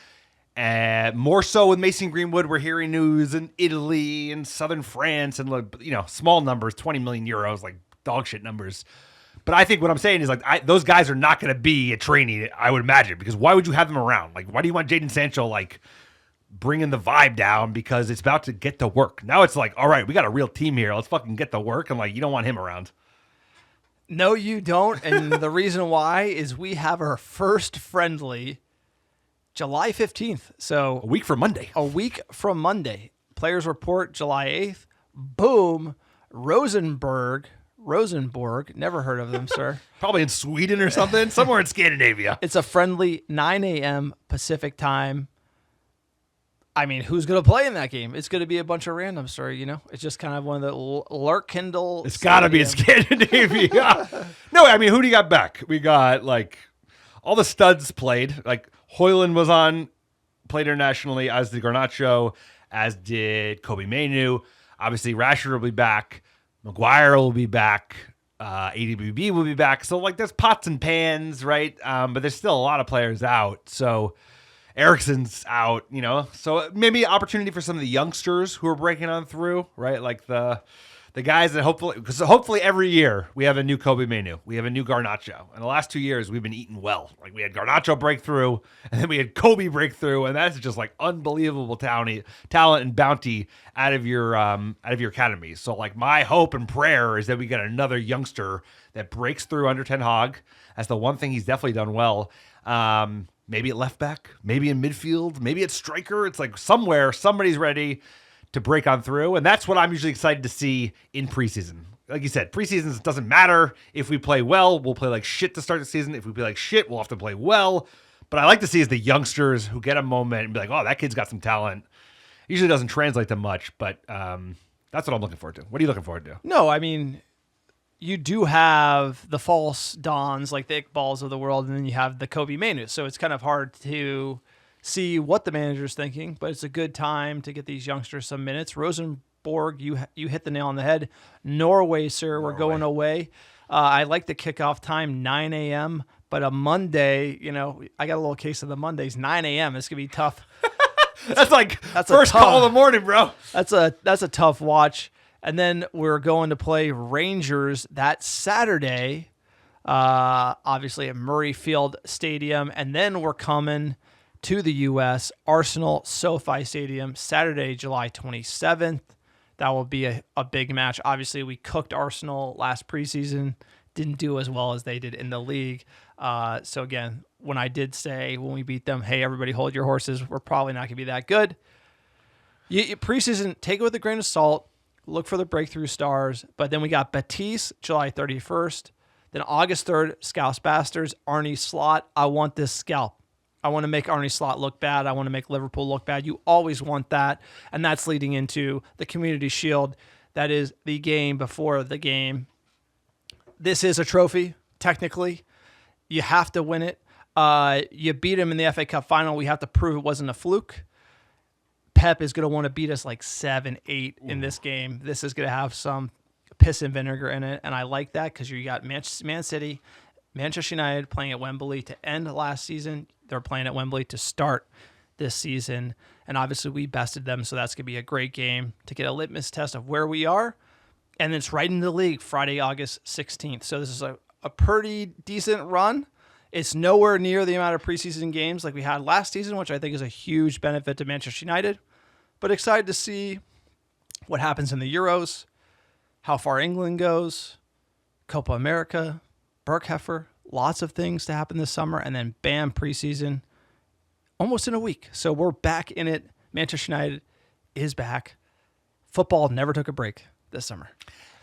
More so with Mason Greenwood, we're hearing news in Italy and southern France and, you know, small numbers, 20 million euros, like dog shit numbers. But I think what I'm saying is, like, those guys are not going to be at training, I would imagine, because why would you have them around? Like, why do you want Jadon Sancho, like, bringing the vibe down because it's about to get to work? Now it's like, all right, we got a real team here. Let's fucking get to work. And, like, you don't want him around. No, you don't. And the reason why is we have our first friendly July 15th. So a week from Monday. Players report July 8th. Boom. Rosenborg. Never heard of them, sir. Probably in Sweden or something. Somewhere in Scandinavia. It's a friendly 9 a.m. Pacific time. I mean, who's going to play in that game? It's going to be a bunch of randoms, sir, you know? It's just kind of one of the Larkindle. It's got to be in Scandinavia. No, I mean, who do you got back? We got, like, all the studs played. Like, Højlund played internationally, as did Garnacho, as did Kobe Mainoo. Obviously, Rashford will be back. Maguire will be back. ADBB will be back. So, like, there's pots and pans, right? But there's still a lot of players out. So Eriksen's out, you know, so maybe opportunity for some of the youngsters who are breaking on through, right? Like the guys that hopefully every year we have a new Kobe Mainoo, we have a new Garnacho. In the last 2 years, we've been eating well. Like, we had Garnacho breakthrough, and then we had Kobe breakthrough, and that's just like unbelievable talent and bounty out of your academy. So, like, my hope and prayer is that we get another youngster that breaks through under Ten Hag. That's the one thing he's definitely done well. Maybe at left back, maybe in midfield, maybe at striker. It's like somewhere somebody's ready to break on through. And that's what I'm usually excited to see in preseason. Like you said, preseason doesn't matter. If we play well, we'll play like shit to start the season. If we play like shit, we'll have to play well. But I like to see is the youngsters who get a moment and be like, oh, that kid's got some talent. Usually doesn't translate to much, but that's what I'm looking forward to. What are you looking forward to? No, I mean, you do have the false dons like the Iqbals of the world, and then you have the Kobe Mainoo. So it's kind of hard to see what the manager's thinking, but it's a good time to get these youngsters some minutes. Rosenborg, you hit the nail on the head. Norway, sir, we're going away. I like the kickoff time, 9 a.m., but a Monday, you know, I got a little case of the Mondays, 9 a.m. It's going to be tough. That's first call of the morning, bro. That's a tough watch. And then we're going to play Rangers that Saturday, obviously at Murrayfield Stadium. And then we're coming to the U.S., Arsenal SoFi Stadium, Saturday, July 27th. That will be a big match. Obviously, we cooked Arsenal last preseason. Didn't do as well as they did in the league. So, again, when I did say when we beat them, hey, everybody hold your horses, we're probably not going to be that good. Preseason, take it with a grain of salt. Look for the breakthrough stars. But then we got Betis, July 31st. Then August 3rd, Scouse Bastards, Arne Slot. I want this scalp. I want to make Arne Slot look bad. I want to make Liverpool look bad. You always want that. And that's leading into the Community Shield. That is the game before the game. This is a trophy, technically. You have to win it. You beat him in the FA Cup final. We have to prove it wasn't a fluke. Pep is going to want to beat us like 7-8 in this game. This is going to have some piss and vinegar in it, and I like that because you got Man City, Manchester United playing at Wembley to end last season. They're playing at Wembley to start this season, and obviously we bested them, so that's going to be a great game to get a litmus test of where we are. And it's right in the league, Friday, August 16th. So this is a pretty decent run. It's nowhere near the amount of preseason games like we had last season, which I think is a huge benefit to Manchester United. But excited to see what happens in the Euros, how far England goes, Copa America, Berghofer, lots of things to happen this summer, and then bam, preseason, almost in a week. So we're back in it. Manchester United is back. Football never took a break this summer.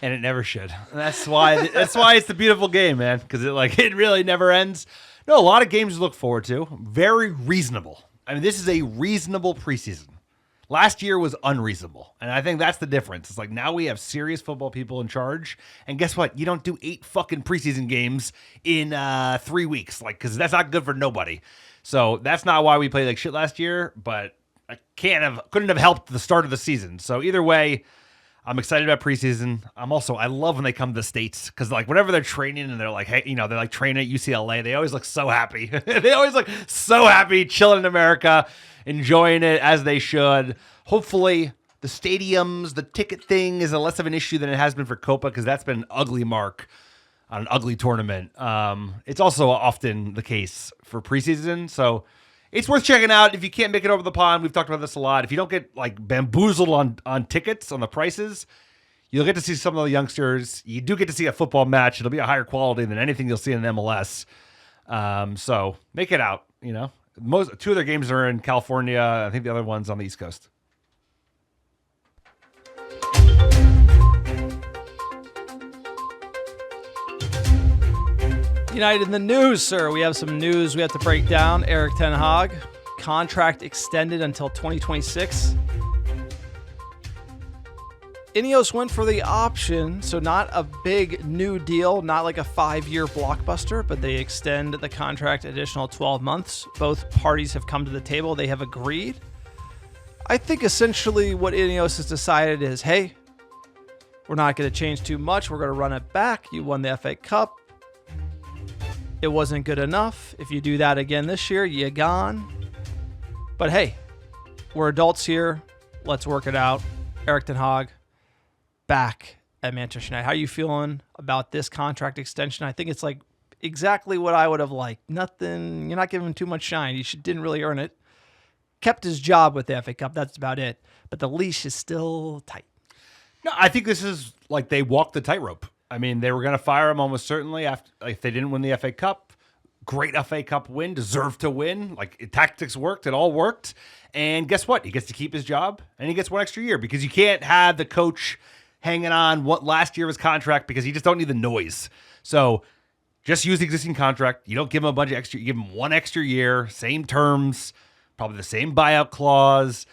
And it never should. That's why it's the beautiful game, man, because it really never ends. No, a lot of games to look forward to. Very reasonable. I mean, this is a reasonable preseason. Last year was unreasonable, and I think that's the difference. It's like now we have serious football people in charge, and guess what? You don't do 8 fucking preseason games in 3 weeks, because that's not good for nobody. So that's not why we played like shit last year, but I couldn't have helped the start of the season. So either way, I'm excited about preseason. I love when they come to the States because whenever they're training and they're like, hey, they're like training at UCLA, they always look so happy. They always look so happy, chilling in America, enjoying it as they should. Hopefully the stadiums, the ticket thing is less of an issue than it has been for Copa because that's been an ugly mark on an ugly tournament. It's also often the case for preseason. So it's worth checking out if you can't make it over the pond. We've talked about this a lot. If you don't get bamboozled on tickets, on the prices, you'll get to see some of the youngsters. You do get to see a football match. It'll be a higher quality than anything you'll see in MLS. So make it out. 2 of their games are in California. I think the other one's on the East Coast. United in the news, sir. We have some news we have to break down. Erik Ten Hag, contract extended until 2026. Ineos went for the option, so not a big new deal, not like a 5-year blockbuster, but they extend the contract additional 12 months. Both parties have come to the table. They have agreed. I think essentially what Ineos has decided is, hey, we're not going to change too much. We're going to run it back. You won the FA Cup. It wasn't good enough. If you do that again this year, you're gone. But hey, we're adults here. Let's work it out. Erik Ten Hag back at Manchester United. How are you feeling about this contract extension? I think it's exactly what I would have liked. Nothing. You're not giving him too much shine. Didn't really earn it. Kept his job with the FA Cup. That's about it. But the leash is still tight. No, I think this is they walked the tightrope. I mean, they were going to fire him almost certainly if they didn't win the FA Cup. Great FA Cup win, deserved to win. Tactics worked, it all worked. And guess what? He gets to keep his job, and he gets 1 extra year because you can't have the coach hanging on last year of his contract because you just don't need the noise. So just use the existing contract. You don't give him a bunch of extra. You give him 1 extra year, same terms, probably the same buyout clause,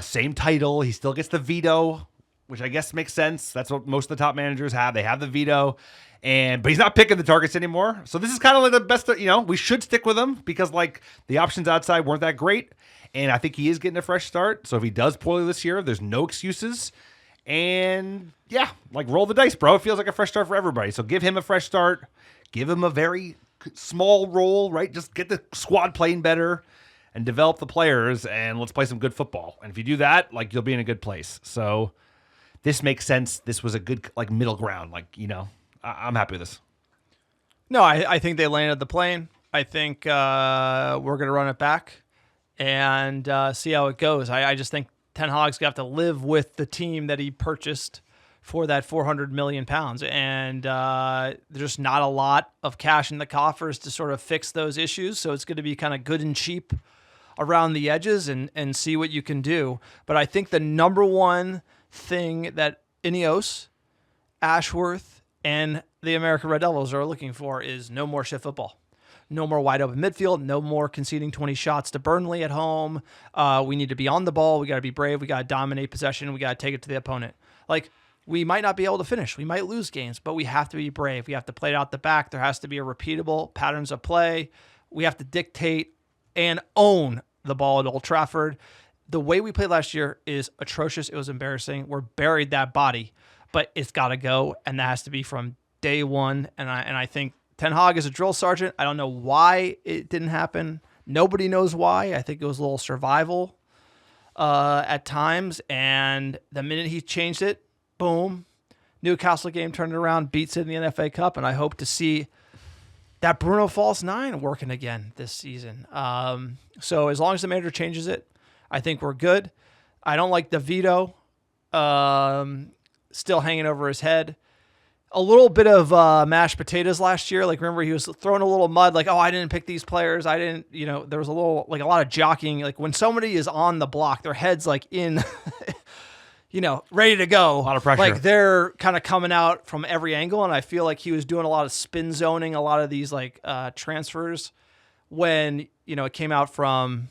same title. He still gets the veto, which I guess makes sense. That's what most of the top managers have. They have the veto, but he's not picking the targets anymore. So this is kind of the best. We should stick with him because the options outside weren't that great, and I think he is getting a fresh start. So if he does poorly this year, there's no excuses. And yeah, roll the dice, bro. It feels like a fresh start for everybody. So give him a fresh start. Give him a very small role, right? Just get the squad playing better and develop the players, and let's play some good football. And if you do that, you'll be in a good place. So this makes sense. This was a good middle ground. I'm happy with this. No, I think they landed the plane. I think we're going to run it back and see how it goes. I just think Ten Hag's got to live with the team that he purchased for that £400 million. And there's just not a lot of cash in the coffers to sort of fix those issues. So it's going to be kind of good and cheap around the edges and see what you can do. But I think the number one thing that Ineos, Ashworth, and the American Red Devils are looking for is no more shit football. No more wide open midfield. No more conceding 20 shots to Burnley at home. We need to be on the ball. We got to be brave. We got to dominate possession. We got to take it to the opponent. We might not be able to finish. We might lose games, but we have to be brave. We have to play it out the back. There has to be a repeatable patterns of play. We have to dictate and own the ball at Old Trafford. the way we played last year is atrocious. It was embarrassing. We're buried that body, but it's got to go, and that has to be from day one. And I think Ten Hag is a drill sergeant. I don't know why it didn't happen. Nobody knows why. I think it was a little survival at times, and the minute he changed it, boom, Newcastle game turned it around, beats it in the NFA Cup, and I hope to see that Bruno False 9 working again this season. So as long as the manager changes it, I think we're good. I don't like the veto still hanging over his head. A little bit of mashed potatoes last year. Like, remember, he was throwing a little mud, like, oh, I didn't pick these players. I didn't, there was a lot of jockeying. Like, when somebody is on the block, their head's like in, ready to go. A lot of pressure. Like, they're kind of coming out from every angle. And I feel like he was doing a lot of spin zoning, a lot of these transfers when, it came out from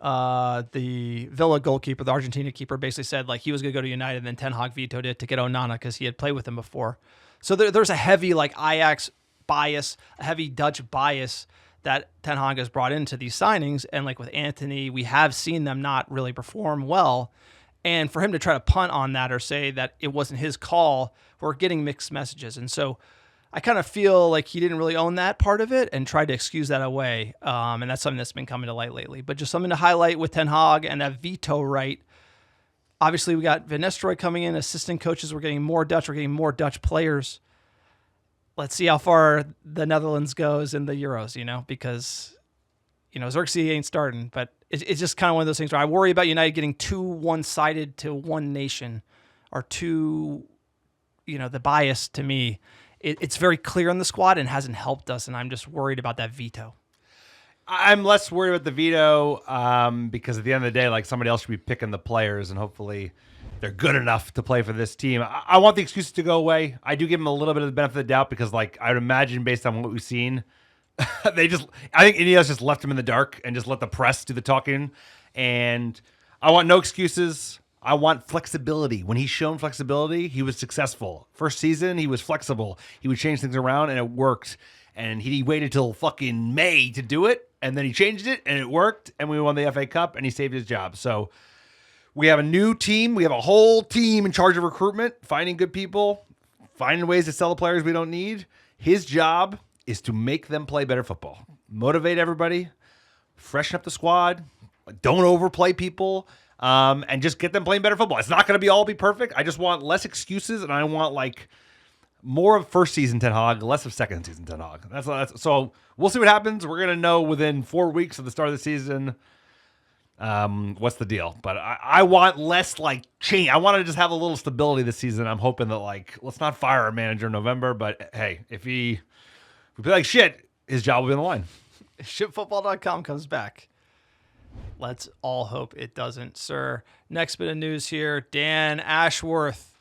the Villa goalkeeper, the Argentina keeper, basically said like he was going to go to United, and then Ten Hag vetoed it to get Onana because he had played with him before. So there's a heavy Ajax bias, a heavy Dutch bias that Ten Hag has brought into these signings. And like with Anthony, we have seen them not really perform well. And for him to try to punt on that or say that it wasn't his call, we're getting mixed messages. And so I kind of feel like he didn't really own that part of it and tried to excuse that away. And that's something that's been coming to light lately. But just something to highlight with Ten Hag and that veto right. Obviously, we got Van Nistelrooy coming in, assistant coaches. We're getting more Dutch. We're getting more Dutch players. Let's see how far the Netherlands goes in the Euros, because, Xerxes ain't starting. But it's just kind of one of those things where I worry about United getting too one-sided to one nation or too, the bias to me. It's very clear in the squad and hasn't helped us, and I'm just worried about that veto. I'm less worried about the veto because at the end of the day, somebody else should be picking the players, and hopefully they're good enough to play for this team. I want the excuses to go away. I do give them a little bit of the benefit of the doubt because, I would imagine based on what we've seen, I think Ineos just left them in the dark and just let the press do the talking. And I want no excuses. I want flexibility. When he's shown flexibility, he was successful. First season, he was flexible. He would change things around, and it worked. And he waited till fucking May to do it, and then he changed it, and it worked, and we won the FA Cup, and he saved his job. So we have a new team. We have a whole team in charge of recruitment, finding good people, finding ways to sell the players we don't need. His job is to make them play better football, motivate everybody, freshen up the squad, don't overplay people, and just get them playing better football. It's not going to be perfect. I just want less excuses, and I want more of first season Ten Hag, less of second season Ten Hag. That's so we'll see what happens. We're going to know within 4 weeks of the start of the season what's the deal. But I want less change. I want to just have a little stability this season. I'm hoping that let's not fire our manager in November, but hey, if we play like shit, his job will be on the line. Shipfootball.com comes back. Let's all hope it doesn't, sir. Next bit of news here. Dan Ashworth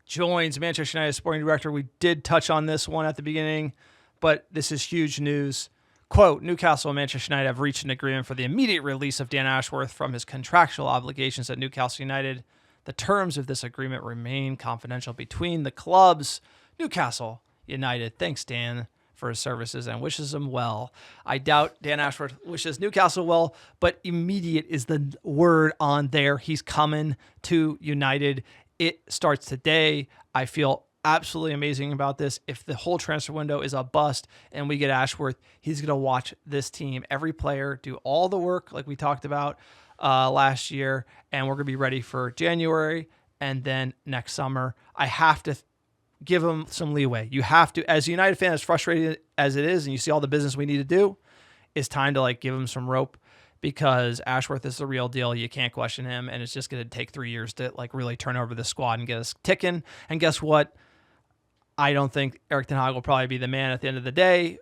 joins Manchester United sporting director. We did touch on this one at the beginning, but this is huge news. Quote, Newcastle and Manchester United have reached an agreement for the immediate release of Dan Ashworth from his contractual obligations at Newcastle United. The terms of this agreement remain confidential between the clubs. Newcastle United thanks Dan for his services and wishes him well. I doubt Dan Ashworth wishes Newcastle well, but immediate is the word on there. He's coming to United. It starts today. I feel absolutely amazing about this. If the whole transfer window is a bust and we get Ashworth, he's going to watch this team, every player, do all the work like we talked about last year, and we're going to be ready for January and then next summer. I have to give him some leeway. You have to, as a United fan, as frustrated as it is, and you see all the business we need to do, it's time to give him some rope, because Ashworth is the real deal. You can't question him, and it's just going to take 3 years to really turn over the squad and get us ticking. And guess what? I don't think Erik Ten Hag will probably be the man at the end of the day,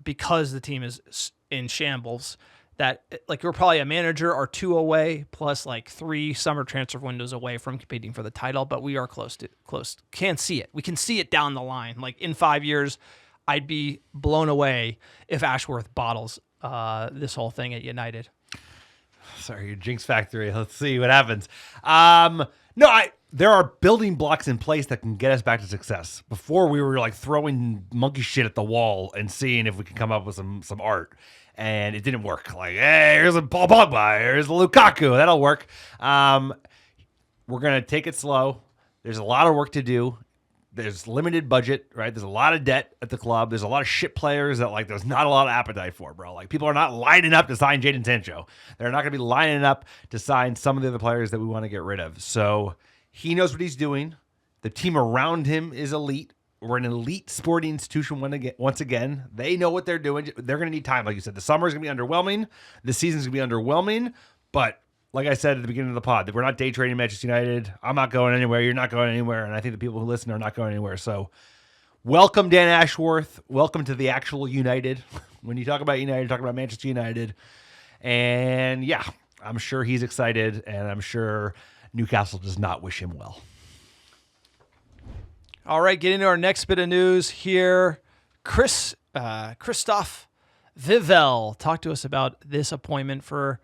because the team is in shambles. That we're probably a manager or two away, plus 3 summer transfer windows away from competing for the title, but we are close. Can't see it. We can see it down the line. In 5 years, I'd be blown away if Ashworth bottles this whole thing at United. Sorry, your jinx factory. Let's see what happens. There are building blocks in place that can get us back to success. Before we were throwing monkey shit at the wall and seeing if we can come up with some art. and it didn't work. Like, hey, here's a Paul Pogba, here's a Lukaku, that'll work. We're gonna take it slow. There's a lot of work to do. There's limited budget, right? There's a lot of debt at the club. There's a lot of shit players that like there's not a lot of appetite for, bro. Like people are not lining up to sign Jadon Sancho. They're not going to be lining up to sign some of the other players that we want to get rid of. So he knows what he's doing. The team around him is elite. We're an elite sporting institution once again. They know what they're doing. They're going to need time. Like you said, the summer is going to be underwhelming. The season's going to be underwhelming. But like I said at the beginning of the pod, that we're not day trading Manchester United. I'm not going anywhere. You're not going anywhere. And I think the people who listen are not going anywhere. So welcome, Dan Ashworth. Welcome to the actual United. When you talk about United, you're talking about Manchester United. And yeah, I'm sure he's excited. And I'm sure Newcastle does not wish him well. All right, getting into our next bit of news here. Christoph Vivel talked to us about this appointment for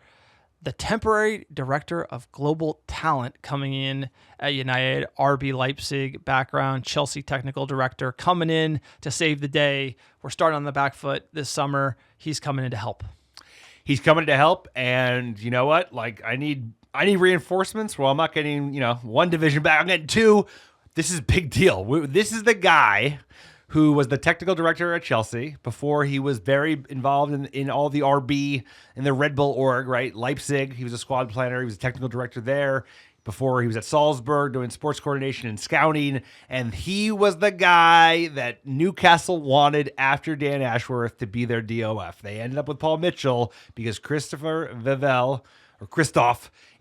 the temporary director of global talent coming in at United, RB Leipzig background, Chelsea technical director coming in to save the day. We're starting on the back foot this summer. He's coming in to help. He's coming to help, and you know what? Like I need reinforcements. Well, I'm not getting, one division back. I'm getting two. This is a big deal. This is the guy who was the technical director at Chelsea before he was very involved in all the RB and the Red Bull org, right? Leipzig, he was a squad planner. He was a technical director there. Before he was at Salzburg doing sports coordination and scouting. And he was the guy that Newcastle wanted after Dan Ashworth to be their DOF. They ended up with Paul Mitchell because Christoph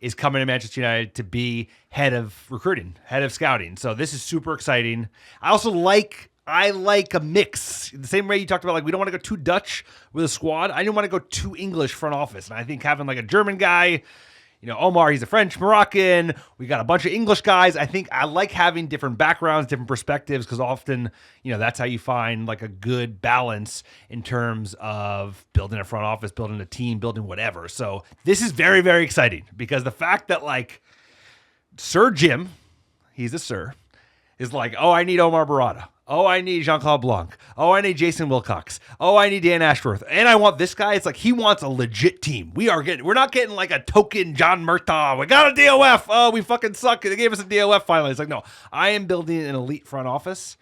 is coming to Manchester United to be head of recruiting, head of scouting. So this is super exciting. I like a mix. The same way you talked about, like, we don't want to go too Dutch with a squad. I didn't want to go too English front office. And I think having like a German guy, Omar, he's a French, Moroccan. We got a bunch of English guys. I think I like having different backgrounds, different perspectives, because often, that's how you find like a good balance in terms of building a front office, building a team, building whatever. So this is very, very exciting because the fact that like Sir Jim, he's a sir, is like, oh, I need Omar Barada. Oh, I need Jean-Claude Blanc. Oh, I need Jason Wilcox. Oh, I need Dan Ashworth. And I want this guy. It's like he wants a legit team. We're not getting like a token John Murtaugh. We got a DOF. Oh, we fucking suck. They gave us a DOF finally. It's like, no, I am building an elite front office.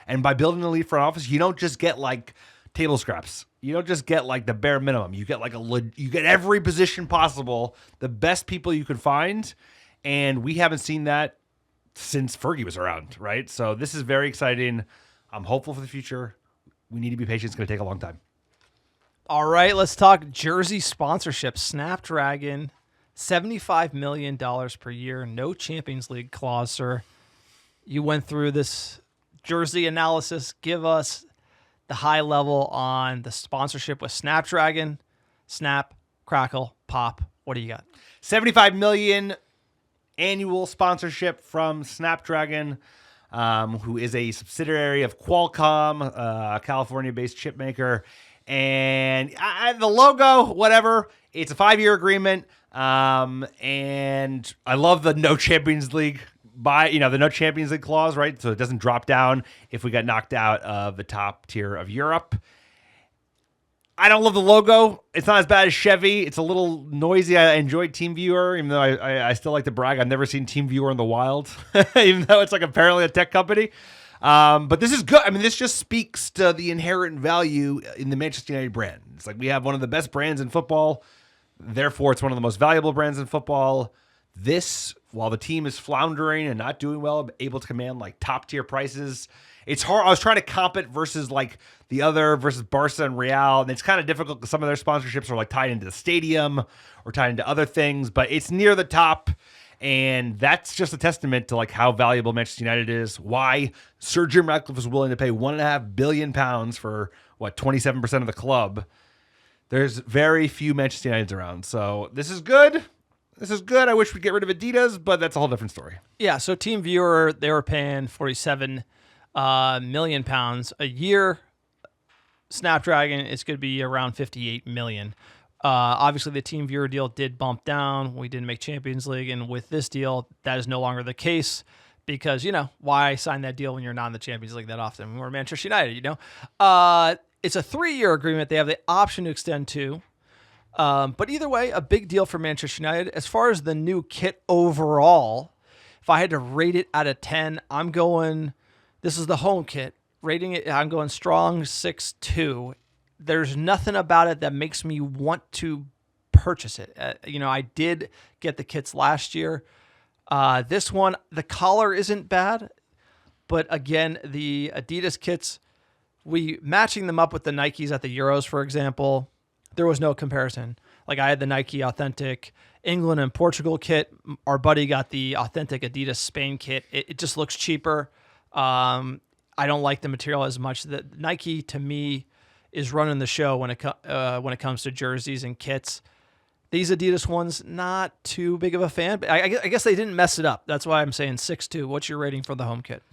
And by building an elite front office, you don't just get like table scraps. You don't just get like the bare minimum. You get like you get every position possible, the best people you can find. And we haven't seen that since Fergie was around, right? So this is very exciting. I'm hopeful for the future. We need to be patient. It's going to take a long time. All right, let's talk jersey sponsorship. Snapdragon, $75 million per year. No Champions League clause, sir. You went through this jersey analysis. Give us the high level on the sponsorship with Snapdragon. Snap, crackle, pop. What do you got? $75 million annual sponsorship from Snapdragon, who is a subsidiary of Qualcomm, a California-based chip maker. And the logo, whatever, it's a 5-year agreement. And I love the no Champions League the no Champions League clause, right? So it doesn't drop down if we got knocked out of the top tier of Europe. I don't love the logo. It's not as bad as Chevy. It's a little noisy. I enjoy TeamViewer, even though I still like to brag. I've never seen TeamViewer in the wild, even though it's like apparently a tech company. But this is good. I mean, this just speaks to the inherent value in the Manchester United brand. It's like we have one of the best brands in football. Therefore, it's one of the most valuable brands in football. This, while the team is floundering and not doing well, able to command like top tier prices. It's hard. I was trying to comp it versus like the other versus Barca and Real. And it's kind of difficult because some of their sponsorships are like tied into the stadium or tied into other things, but it's near the top. And that's just a testament to like how valuable Manchester United is. Why Sir Jim Ratcliffe was willing to pay £1.5 billion for 27% of the club. There's very few Manchester Uniteds around. So this is good. This is good. I wish we'd get rid of Adidas, but that's a whole different story. Yeah. So TeamViewer, they were paying £47 million a year. Snapdragon is going to be around 58 million. Obviously, the TeamViewer deal did bump down. We didn't make Champions League, and with this deal, that is no longer the case because why sign that deal when you're not in the Champions League that often? We're Manchester United, it's a 3-year agreement. They have the option to extend 2. But either way, a big deal for Manchester United. As far as the new kit overall, if I had to rate it out of 10, I'm going, this is the home kit. Rating it, I'm going strong 6.2. There's nothing about it that makes me want to purchase it. I did get the kits last year. This one, the collar isn't bad. But again, the Adidas kits, we matching them up with the Nikes at the Euros, for example, there was no comparison. Like I had the Nike Authentic England and Portugal kit. Our buddy got the Authentic Adidas Spain kit. It just looks cheaper. I don't like the material as much. The Nike to me is running the show when it comes to jerseys and kits. These Adidas ones, not too big of a fan. But I guess they didn't mess it up. That's why I'm saying 6.2. What's your rating for the home kit?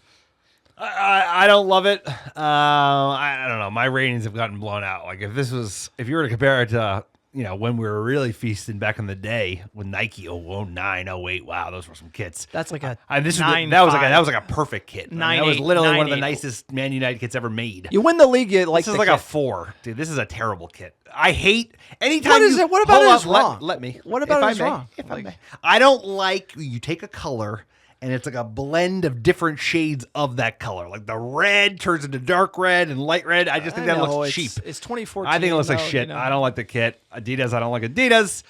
I don't love it. I don't know. My ratings have gotten blown out. Like if you were to compare it to, when we were really feasting back in the day with Nike 09, 08. Wow, those were some kits. That's like a that was like a perfect kit. That was literally one of the nicest Man United kits ever made. You win the league, you like this is the like kit. a 4, dude. This is a terrible kit. I hate anytime. What is it? What about it is wrong? Let me. What about it is wrong? If I may. I don't like you take a color. And it's like a blend of different shades of that color. Like the red turns into dark red and light red. I just think that looks cheap. It's 2014. I think it looks like shit. I don't like the kit. Adidas, I don't like Adidas.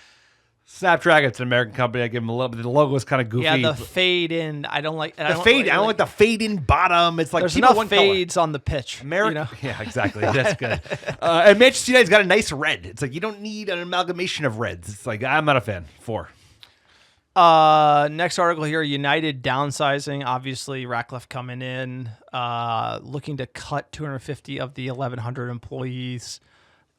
Snapdragon, it's an American company. I give them a little bit. The logo is kind of goofy. Yeah, the fade in. I don't like I don't like the fade in bottom. It's like there's keep enough one fades color. on the pitch. Yeah, exactly. That's good. And Manchester United's got a nice red. It's like you don't need an amalgamation of reds. It's like I'm not a fan. 4. Next article here, United downsizing. Obviously, Ratcliffe coming in, looking to cut 250 of the 1,100 employees.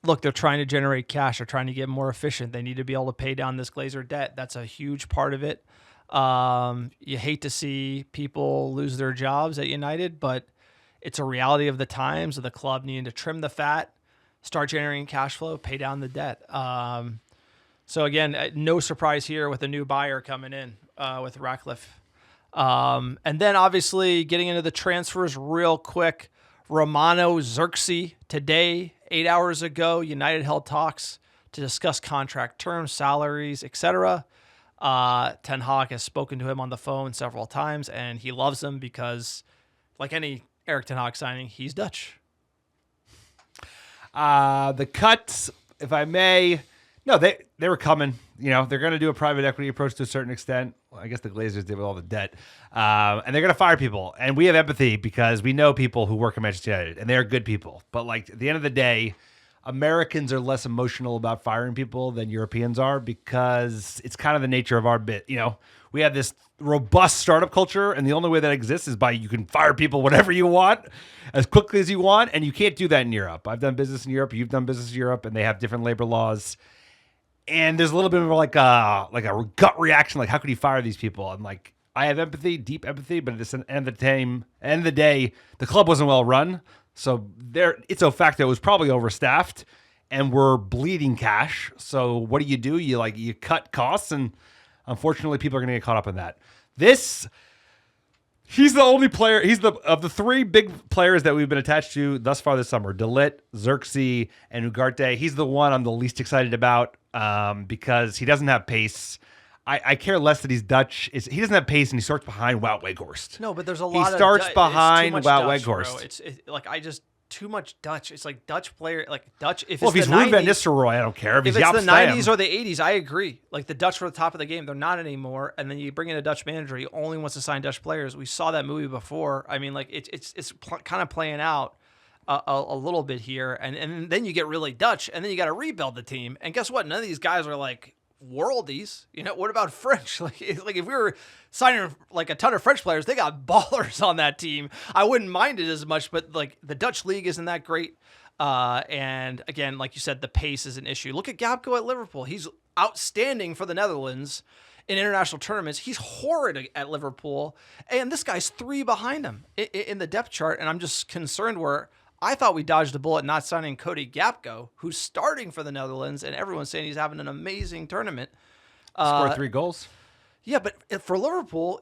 Look, they're trying to generate cash. They're trying to get more efficient. They need to be able to pay down this Glazer debt. That's a huge part of it. You hate to see people lose their jobs at United, but it's a reality of the times of the club needing to trim the fat, start generating cash flow, pay down the debt. So again, no surprise here with a new buyer coming in with Ratcliffe. And then obviously getting into the transfers real quick. Romano Xerxes today, 8 hours ago, United held talks to discuss contract terms, salaries, etc. Ten Hag has spoken to him on the phone several times, and he loves him because, like any Erik Ten Hag signing, he's Dutch. The cuts, if I may... No, they were coming. They're going to do a private equity approach to a certain extent. Well, I guess the Glazers did with all the debt. And they're going to fire people. And we have empathy because we know people who work at Manchester United, and they're good people. But like at the end of the day, Americans are less emotional about firing people than Europeans are because it's kind of the nature of our bit. We have this robust startup culture, and the only way that exists is by you can fire people whatever you want as quickly as you want, and you can't do that in Europe. I've done business in Europe. You've done business in Europe, and they have different labor laws. And there's a little bit of like a gut reaction, like how could you fire these people? And like I have empathy, deep empathy, but at the end of the day, the club wasn't well run, so it's a fact that it was probably overstaffed, and we're bleeding cash. So what do? You cut costs, and unfortunately, people are going to get caught up in that. He's the only player. Of the 3 big players that we've been attached to thus far this summer: De Ligt, Xerxes, and Ugarte. He's the one I'm the least excited about because he doesn't have pace. I care less that he's Dutch. He doesn't have pace, and he starts behind Wout Weghorst. No, but there's a lot. He starts behind Wout Dutch, Weghorst. It's like too much Dutch. It's like Dutch player, like Dutch. If he's Ruud van Nistelrooy, I don't care. If it's he's the Jaap 90s Stam. or the 80s, I agree. Like the Dutch were the top of the game. They're not anymore. And then you bring in a Dutch manager. He only wants to sign Dutch players. We saw that movie before. I mean, like it's kind of playing out a little bit here. And then you get really Dutch, and then you got to rebuild the team. And guess what? None of these guys are like worldies. What about French? Like if we were signing like a ton of French players, they got ballers on that team. I wouldn't mind it as much, but like the Dutch league isn't that great. And again, like you said, the pace is an issue. Look at Gapco at Liverpool. He's outstanding for the Netherlands in international tournaments. He's horrid at Liverpool. And this guy's 3 behind him in the depth chart. And I'm just concerned where I thought we dodged a bullet not signing Cody Gapco, who's starting for the Netherlands. And everyone's saying he's having an amazing tournament. Scored 3 goals. Yeah, but for Liverpool,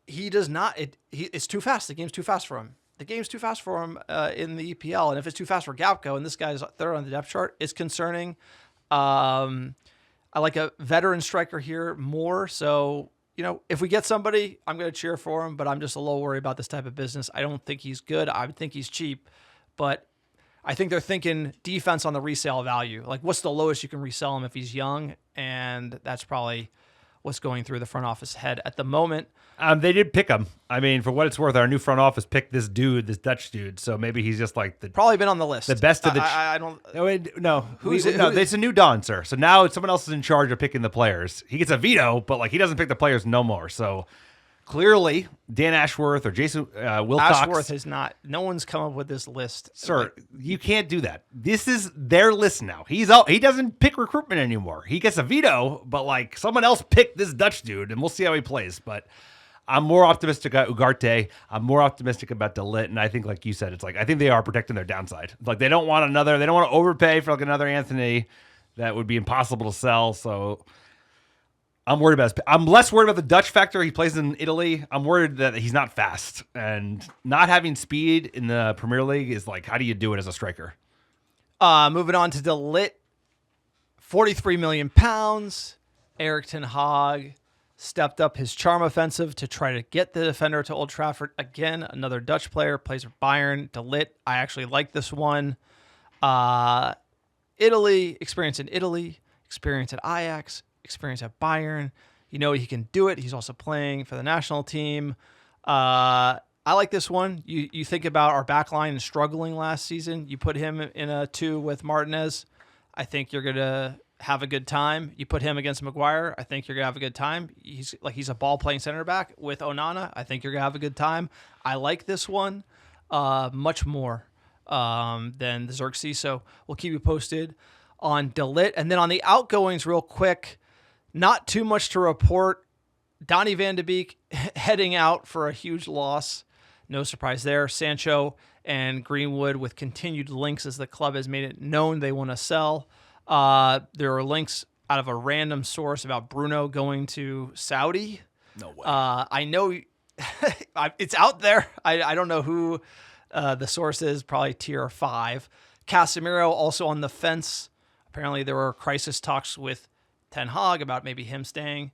he does not. It's too fast. The game's too fast for him. the game's too fast for him in the EPL. And if it's too fast for Gapco, and this guy's third on the depth chart, it's concerning. I like a veteran striker here more. So, if we get somebody, I'm going to cheer for him, but I'm just a little worried about this type of business. I don't think he's good. I think he's cheap, but I think they're thinking defense on the resale value. Like, what's the lowest you can resell him if he's young? And that's probably what's going through the front office head at the moment. They did pick him. I mean, for what it's worth, our new front office picked this Dutch dude. So maybe he's just like probably been on the list. The best of the. I don't. No, Who's it's a new Don, sir. So now someone else is in charge of picking the players. He gets a veto, but like he doesn't pick the players no more. So clearly, Dan Ashworth or Jason Wilcox. Ashworth has not. No one's come up with this list, sir. You can't do that. This is their list now. He doesn't pick recruitment anymore. He gets a veto, but like someone else picked this Dutch dude, and we'll see how he plays. But I'm more optimistic about Ugarte. I'm more optimistic about De Ligt, and I think, like you said, it's like I think they are protecting their downside. Like they don't want to overpay for like another Anthony that would be impossible to sell. So I'm worried about I'm less worried about the Dutch factor. He plays in Italy. I'm worried that he's not fast, and not having speed in the Premier League is like, how do you do it as a striker? Moving on to De Ligt, £43 million. Erik Ten Hag stepped up his charm offensive to try to get the defender to Old Trafford. Again, another Dutch player, plays for Bayern. De Ligt, I actually like this one. Italy, experience in Italy, experience at Ajax, experience at Bayern. He can do it. He's also playing for the national team. I like this one. You think about our back line struggling last season. You put him in a 2 with Martinez. I think you're going to have a good time. You put him against Maguire, I think you're gonna have a good time. He's a ball playing center back with Onana. I think you're gonna have a good time. I like this one much more than the Xerxes. So we'll keep you posted on De Ligt. And then on the outgoings, real quick, not too much to report. Donny van de Beek heading out for a huge loss. No surprise there. Sancho and Greenwood with continued links as the club has made it known they want to sell. There are links out of a random source about Bruno going to Saudi. No way. I know it's out there. I don't know who the source is, probably tier 5. Casemiro also on the fence. Apparently there were crisis talks with Ten Hag about maybe him staying.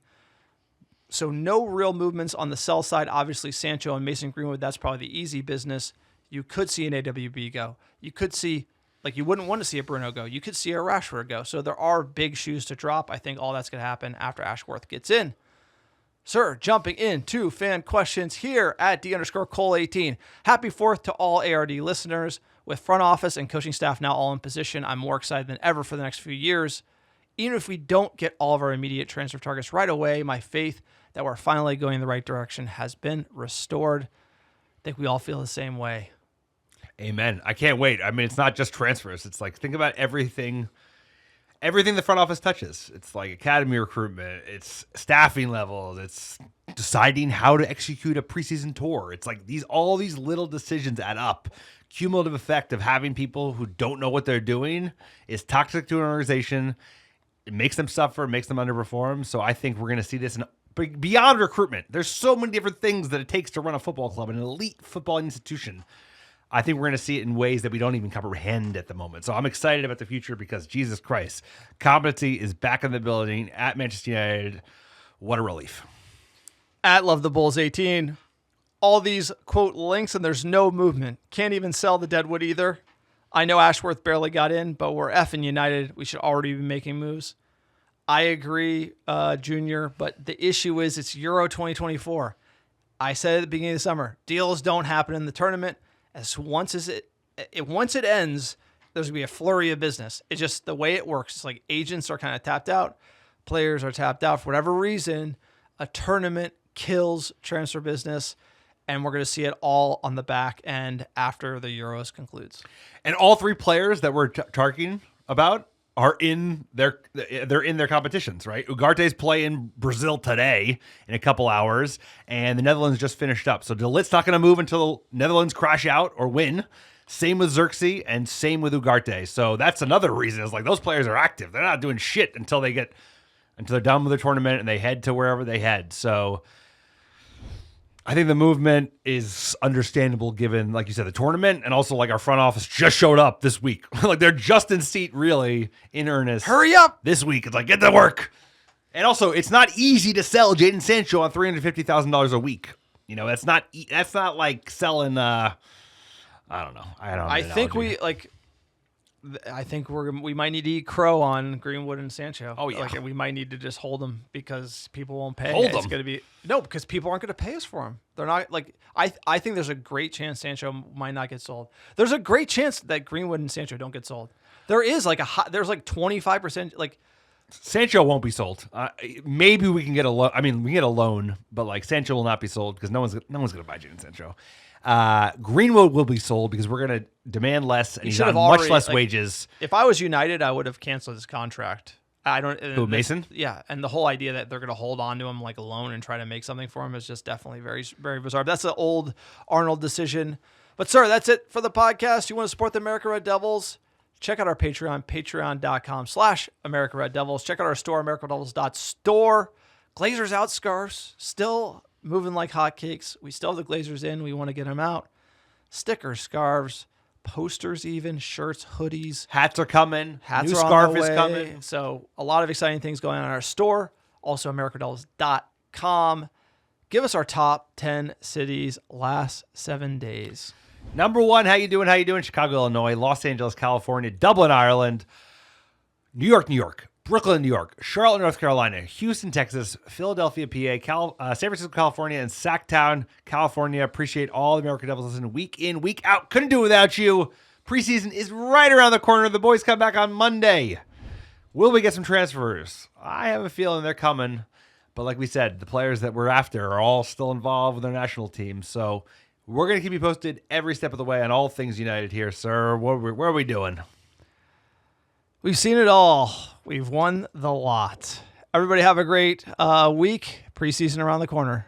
So no real movements on the sell side. Obviously Sancho and Mason Greenwood, that's probably the easy business. You could see an AWB go. You could see, like, you wouldn't want to see a Bruno go. You could see a Rashford go. So there are big shoes to drop. I think all that's going to happen after Ashworth gets in. Sir, jumping into fan questions here at D_Cole18. Happy 4th to all ARD listeners. With front office and coaching staff now all in position, I'm more excited than ever for the next few years. Even if we don't get all of our immediate transfer targets right away, my faith that we're finally going in the right direction has been restored. I think we all feel the same way. Amen. I can't wait. I mean, it's not just transfers. It's like, think about everything the front office touches. It's like academy recruitment. It's staffing levels. It's deciding how to execute a preseason tour. It's like all these little decisions add up. Cumulative effect of having people who don't know what they're doing is toxic to an organization. It makes them suffer, makes them underperform. So I think we're going to see this beyond recruitment. There's so many different things that it takes to run a football club, an elite football institution. I think we're going to see it in ways that we don't even comprehend at the moment. So I'm excited about the future because, Jesus Christ, competency is back in the building at Manchester United. What a relief. At Love the Bulls 18. All these, quote, links, and there's no movement. Can't even sell the Deadwood either. I know Ashworth barely got in, but we're effing United. We should already be making moves. I agree, Junior, but the issue is it's Euro 2024. I said at the beginning of the summer, deals don't happen in the tournament. Once it ends, there's going to be a flurry of business. It's just the way it works. It's like agents are kind of tapped out. Players are tapped out. For whatever reason, a tournament kills transfer business. And we're going to see it all on the back end after the Euros concludes. And all 3 players that we're talking about are they're in their competitions, right? Ugarte's playing Brazil today in a couple hours, and the Netherlands just finished up. So De Ligt's not going to move until Netherlands crash out or win. Same with Xerxes and same with Ugarte. So that's another reason. Is like those players are active. They're not doing shit until they're done with the tournament and they head to wherever they head. So I think the movement is understandable given, like you said, the tournament, and also like our front office just showed up this week. Like they're just in seat, really, in earnest. Hurry up this week. It's like, get to work. And also, it's not easy to sell Jadon Sancho on $350,000 a week. You know, that's not like selling. I don't know. I think we might need to eat crow on Greenwood and Sancho. Oh, yeah. Like, we might need to just hold them because people won't pay. Hold It's them? going to be no, because people aren't going to pay us for them. They're not like I think there's a great chance Sancho might not get sold. There's a great chance that Greenwood and Sancho don't get sold. There is like there's like 25% like. Sancho won't be sold. Maybe we can get a loan. I mean, we can get a loan, but like Sancho will not be sold because no one's going to buy Jadon Sancho. Greenwood will be sold because we're going to demand less and he's on much less wages. If I was United, I would have canceled his contract. I don't. Who, Mason? Yeah, and the whole idea that they're going to hold on to him like a loan and try to make something for him is just definitely very, very bizarre. That's an old Arnold decision. But sir, that's it for the podcast. You want to support the America Red Devils? Check out our Patreon, patreon.com/America Red Devils. Check out our store, americadevils.store. Glazers out scarves, still moving like hotcakes. We still have the Glazers in. We want to get them out. Stickers, scarves, posters even, shirts, hoodies. Hats are coming. Hats New are scarf on the is way. coming. So a lot of exciting things going on in our store. Also, americadevils.com. Give us our top 10 cities last 7 days. Number 1, how you doing? How you doing? Chicago, Illinois, Los Angeles, California, Dublin, Ireland, New York, Brooklyn, New York, Charlotte, North Carolina, Houston, Texas, Philadelphia, PA, San Francisco, California, and Sacktown, California. Appreciate all the American Devils listening week in, week out. Couldn't do it without you. Preseason is right around the corner. The boys come back on Monday. Will we get some transfers? I have a feeling they're coming. But like we said, the players that we're after are all still involved with their national team. So we're going to keep you posted every step of the way on all things United here, sir. Where are we doing? We've seen it all. We've won the lot. Everybody have a great week. Preseason around the corner.